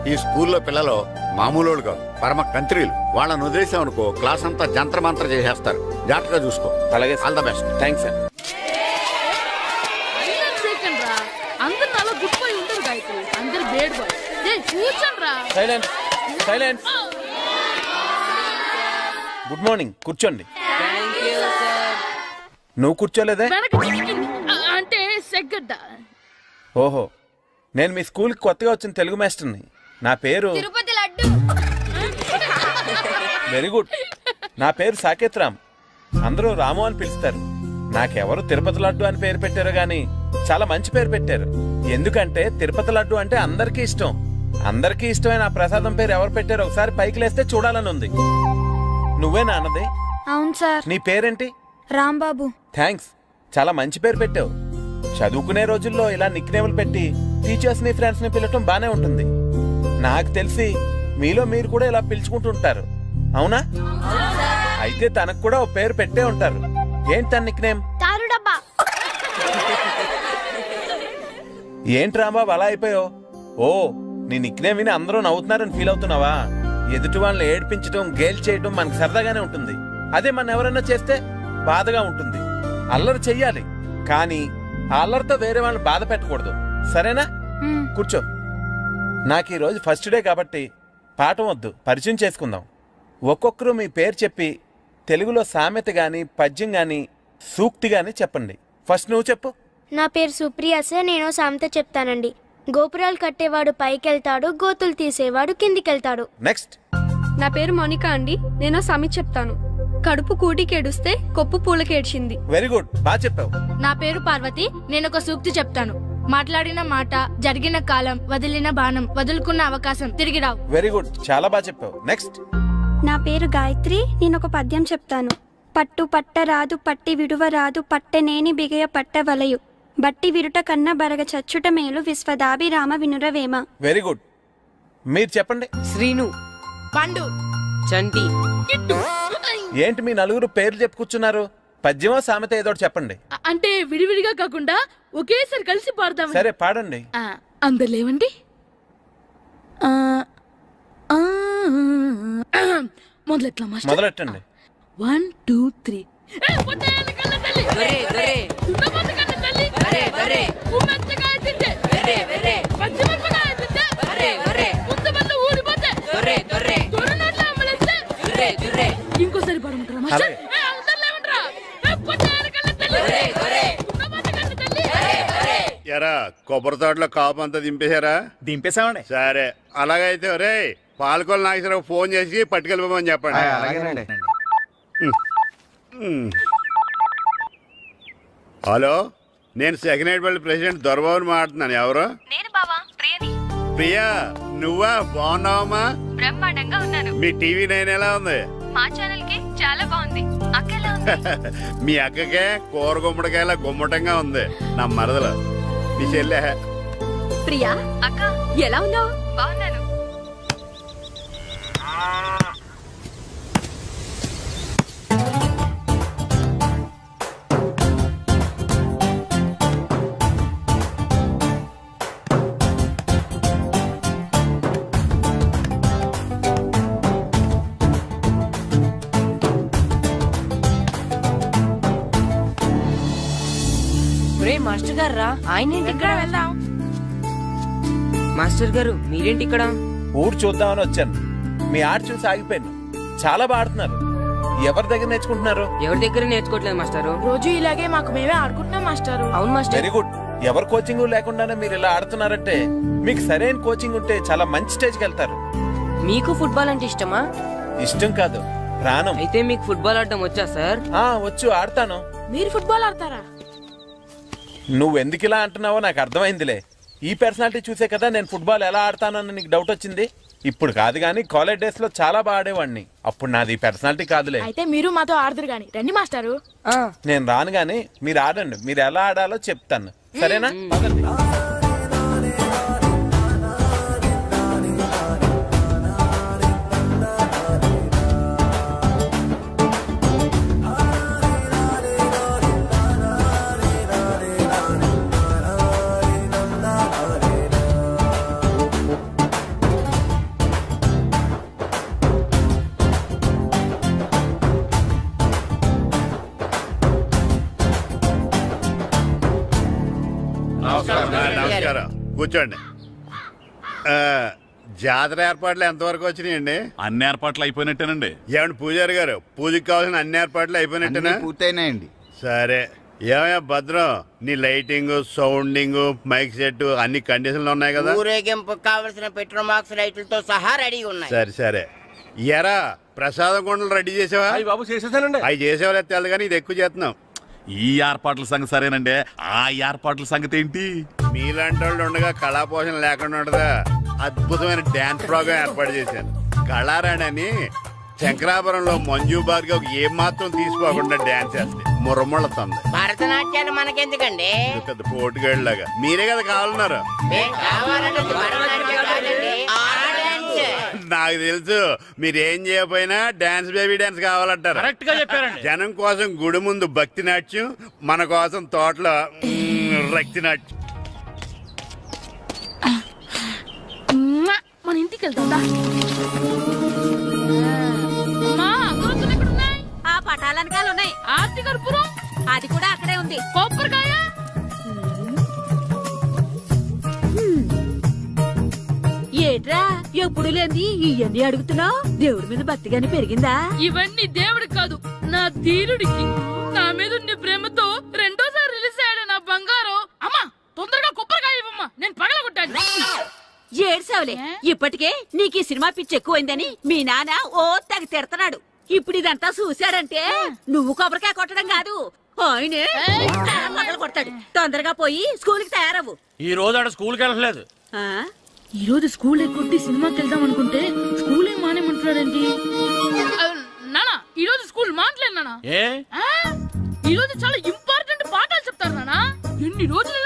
I: ఈ స్కూల్లో పిల్లలు మామూలు వాళ్ళు కాదు, పరమ కంత్రీలు. వాళ్ళని వదిలేసామనుకో క్లాస్ అంతా జంత్ర మంత్ర చేసేస్తారు. జాగ్రత్తగా చూసుకో.
R: అలాగే,
I: all the best.
R: Thanks sir.
D: అందరు నాలో గుడ్ బాయ్ ఉండరు గాయత్రి, అందరు బేడ్ బాయ్. కూర్చోండి రా.
R: Silence silence. Good morning. కూర్చోండి. నువ్వు కూర్చోలేదే?
D: అంటే సెగ్గడ్డ.
R: ఓహో, నేను మీ స్కూల్కి కొత్తగా వచ్చిన తెలుగు మాస్టర్ని. నా పేరు
H: తిరుపతి లడ్డు.
R: Very good. నా పేరు సాకేత్ రామ్. అందరూ రాము అని పిలుస్తారు. నాకెవరు తిరుపతి లడ్డు అని పేరు పెట్టారు గాని చాలా మంచి పేరు పెట్టారు. ఎందుకంటే తిరుపతి లడ్డు అంటే అందరికీ ఇష్టం. అందరికీ ఇష్టమైన ఆ ప్రసాదం పేరు ఎవరు పెట్టారు ఒకసారి పైకి లేస్తే చూడాలని ఉంది. నువ్వేనా అన్నది?
H: అవును సార్.
R: నీ పేరేంటి?
H: రాంబాబు.
R: థ్యాంక్స్, చాలా మంచి పేరు పెట్టావు. చదువుకునే రోజుల్లో ఇలా నిక్నేములు పెట్టి టీచర్స్ ని ఫ్రెండ్స్ ని పిలవటం బానే ఉంటుంది. నాకు తెలిసి మీలో మీరు కూడా ఇలా పిలుచుకుంటుంటారు, అవునా? అయితే తనకు కూడా ఓ పేరు పెట్టే ఉంటారు. ఏంటి తన నిక్నేమ్?
H: తారుడబ్బా.
R: ఏంటి రాంబాబు అలా అయిపోయావు? ఓ, నీ నిక్నేమ్ విని అందరూ నవ్వుతున్నారని ఫీల్ అవుతున్నావా? ఎదుటి వాళ్ళని ఏడ్పించడం, గేల్ చేయడం మనకు సరదాగానే ఉంటుంది. అదే మన ఎవరన్నా చేస్తే బాధగా ఉంటుంది. అల్లరి చెయ్యాలి, కానీ ఆ అల్లరితో వేరే వాళ్ళని బాధ పెట్టకూడదు. సరేనా? కూర్చో. నాకు ఈ రోజు ఫస్ట్ డే కాబట్టి పాఠం వద్దు, పరిచయం చేసుకుందాం. ఒక్కొక్కరు మీ పేరు చెప్పి తెలుగులో సామెత గాని, పద్యం గాని, సూక్తి గాని చెప్పండి. ఫస్ట్ నువ్వు చెప్పు.
H: నా పేరు సుప్రియ సార్. నేను సామెత చెప్తానండి. గోపురాలు కట్టేవాడు పైకెళ్తాడు, గోతులు తీసేవాడు కిందికెళ్తాడు.
R: నెక్స్ట్.
U: నా పేరు మోనికా అండి. నేను సామెత చెప్తాను. కడుపు కూటికేడుస్తే కొప్పు పూలకేడ్చింది.
R: వెరీ గుడ్, బాగా చెప్పావు.
H: నా పేరు పార్వతి. నేను ఒక సూక్తి చెప్తాను. మాట్లాడిన మాట, జరిగిన కాలం, వదిలిన బాణం, వదులుకున్న అవకాశం తిరిగి రావు.
R: వెరీ గుడ్, చాలా బాగా చెప్పావు. నెక్స్ట్.
U: నా పేరు గాయత్రి. నేను ఒక పద్యం చెప్తాను. పట్టు పట్టరాదు, పట్టి విడువరాదు, పట్టెనేని బిగయ పట్టవలయు, బట్టి విరుట కన్నా బరగ చచ్చుట మేలు, విశ్వదాభిరామ వినురవేమ.
R: Very good. మీరు చెప్పండి.
B: శ్రీను,
T: పండు,
B: చంటి.
R: ఏంటి మీ నలుగురు పేర్లు చెప్పుకూర్చున్నారు? పద్యమో సామెత ఏదో చెప్పండి.
D: అంటే విడివిడిగా కాకుండా ఒకేసారి కలిసి పాడదాం.
R: సరే, పాడండి.
D: అందరు లేవండి.
R: మొదలెట్టండి.
D: 1 2 3. ఇంకోసారి పడమంటారా?
P: ఎరా కొబ్బరి తోటలో కాపు అంతా దింపేశారా?
R: దింపేశామండి.
P: సరే, అలాగైతే ఒరే పాలకొల నాగేశ్వరరావు ఫోన్ చేసి పట్టుకెళ్ళిపోమని చెప్పండి.
F: అలాగేనండి.
P: హలో, నేను సెకండ్ హ్యాండ్ పల్లి ప్రెసిడెంట్ దొరబాబుని మాట్లాడుతున్నాను. ఎవరు?
V: నేను బావా, ప్రియని.
P: ప్రియా, నువ్వా? బాగున్నావమ్మా?
V: బ్రహ్మాండంగా ఉన్నాను.
P: మీ టీవీ 9 ఎలా ఉంది?
V: మా ఛానల్ కి చాలా బాగుంది. అక్క ఎలా ఉంది?
P: మీ అక్కకే కూర గుమ్మడికాయల గుమ్మటంగా ఉంది. నా మరదలు నీ చెల్లె.
V: ప్రియా అక్క ఎలా ఉన్నావు? బాగున్నాను.
B: మాస్టర్ గారు రా. ఆయన
T: ఇక్కడ వెళ్దాం.
B: మాస్టర్ గారు మీరేంటి ఇక్కడ?
R: ఊరు చూద్దామని వచ్చాను. మీ ఆట చూసి ఆగిపోయాను. చాలా బాగా ఆడుతున్నారు. ఎవరి దగ్గర నేర్చుకుంటున్నారు?
B: ఎవరి దగ్గర నేర్చుకోవట్లేదు మాస్టారు.
T: రోజు ఇలాగే మాకు మేమే ఆడుకుంటున్నాం మాస్టారు.
B: అవును మాస్టర్.
R: Very good. ఎవరు కోచింగ్ లేకుండానే మీరు ఇలా ఆడుతున్నారంటే మీకు సరైన కోచింగ్ ఉంటే చాలా మంచి స్టేజ్కి వెళ్తారు.
B: మీకు ఫుట్బాల్ అంటే ఇష్టమా?
R: ఇష్టం కాదు, ప్రాణం.
B: అయితే మీకు ఫుట్బాల్ ఆడటం వచ్చా సార్?
R: వచ్చు, ఆడతాను.
T: మీరు ఫుట్బాల్ ఆడతారా?
R: నువ్వు ఎందుకు ఇలా అంటున్నావో నాకు అర్థమైందిలే. ఈ పర్సనాలిటీ చూసే కదా నేను ఫుట్బాల్ ఎలా ఆడతానని నీకు డౌట్ వచ్చింది. ఇప్పుడు కాదు కానీ కాలేజ్ డేస్ లో చాలా బాగా ఆడేవాడిని. అప్పుడు నాది పర్సనాలిటీ కాదులే.
H: అయితే మీరు మాతో ఆడదురు గాని రండి మాస్టారు.
R: నేను రాను గాని మీరు ఆడండి. మీరు ఎలా ఆడాలో చెప్తాను, సరేనా?
P: నమస్కారం, కూర్చోండి. జాతర ఏర్పాట్లు ఎంతవరకు వచ్చినాయండి?
L: అన్ని ఏర్పాట్లు అయిపోయినట్టేనండి.
P: ఏమండి పూజారి గారు, పూజకి కావాల్సిన అన్ని ఏర్పాట్లు అయిపోయినట్టేనా?
E: పూర్తయినాయండి.
P: సరే. ఏమయ్యా భద్రం, నీ లైటింగ్, సౌండింగ్, మైక్ సెట్ అన్ని కండిషన్లు ఉన్నాయి కదా?
G: ఊరేగింపు కావలసిన పెట్రోల్ మార్క్స్ లైట్లతో సహా రెడీగా ఉన్నాయి.
P: సరే సరే. ఎరా ప్రసాదం కొండలు రెడీ చేసావా?
E: బాబు చేసేసానండి.
P: అవి చేసేవాళ్ళు తెలు కానీ ఇది ఎక్కువ చేస్తున్నాం.
L: ఈ ఏర్పాట్ల సంగతి సరేనండి, ఆ ఏర్పాట్ల సంగతి ఏంటి?
P: మీలాంటి వాళ్ళు ఉండగా కళాపోషణ లేకుండా ఉండదా? అద్భుతమైన డాన్స్ ప్రోగ్రామ్ ఏర్పాటు చేశాను. కళారాణి అని శంకరాపురంలో మంజు భార్గవ్ ఏం మాత్రం తీసుకోకుండా డాన్స్ చేస్తే మురముళ్ళతుంది.
G: భరతనాట్యాలు మనకెందుకండి?
P: పెద్ద పోటుగాళ్ళలాగా మీరే కదా కావాలన్నారు. నాకు తెలుసు మీరేం చేయకపోయినా డాన్స్ బేబీ డాన్స్ కావాలంటారు.
I: కరెక్ట్ గా చెప్పారండి.
P: జనం కోసం గుడి ముందు భక్తి నాట్యం, మన కోసం తోటలో రక్తి నాట్యం.
D: మన ఇంటికి వెళ్తా.
S: ఆ పటాలనకాలు ఉన్నాయి.
D: ఆర్తి కర్పూరం
S: అది కూడా అక్కడే ఉంది.
D: కొబ్బరికాయ
S: ఏట్రా ఎప్పుడు లేని ఇవన్నీ అడుగుతున్నావు? దేవుడి మీద భక్తిగాని పెరిగిందా?
D: ఇవన్నీ దేవుడికి కాదు, నా ధీరుడికి. నా మీద ఉండే ప్రేమతో రెండోసారి రిలీజ్ అయ్యాడు నా బంగారం. అమ్మా తొందరగా కొబ్బరికాయ ఇవ్వమ్మా, నేను పగలగొట్టాను.
S: ఏడ్సావులే, ఇప్పటికే నీకు ఈ సినిమా పిచ్చి ఎక్కువైందని మీ నాన్న ఓ తెగ తిడతాడు. ఇప్పుడు ఇదంతా చూశాడంటే నువ్వు కొబ్బరికాయ కొట్టడం కాదు, ఆయనే మొదలు కొడతాడు. తొందరగా పోయి స్కూల్ కి తయారవు.
I: ఈ రోజు ఆడ స్కూల్కి వెళ్ళలేదు.
D: ఈ రోజు స్కూల్ ఎక్కొట్టి సినిమాకి వెళ్దాం అనుకుంటే స్కూల్ ఏం మానేమంటున్నాడండి. నానా ఈ రోజు స్కూల్ మానట్లేదు నానా. ఈ రోజు చాలా ఇంపార్టెంట్ పాఠాలు చెప్తారు నానా. ఎన్ని రోజులు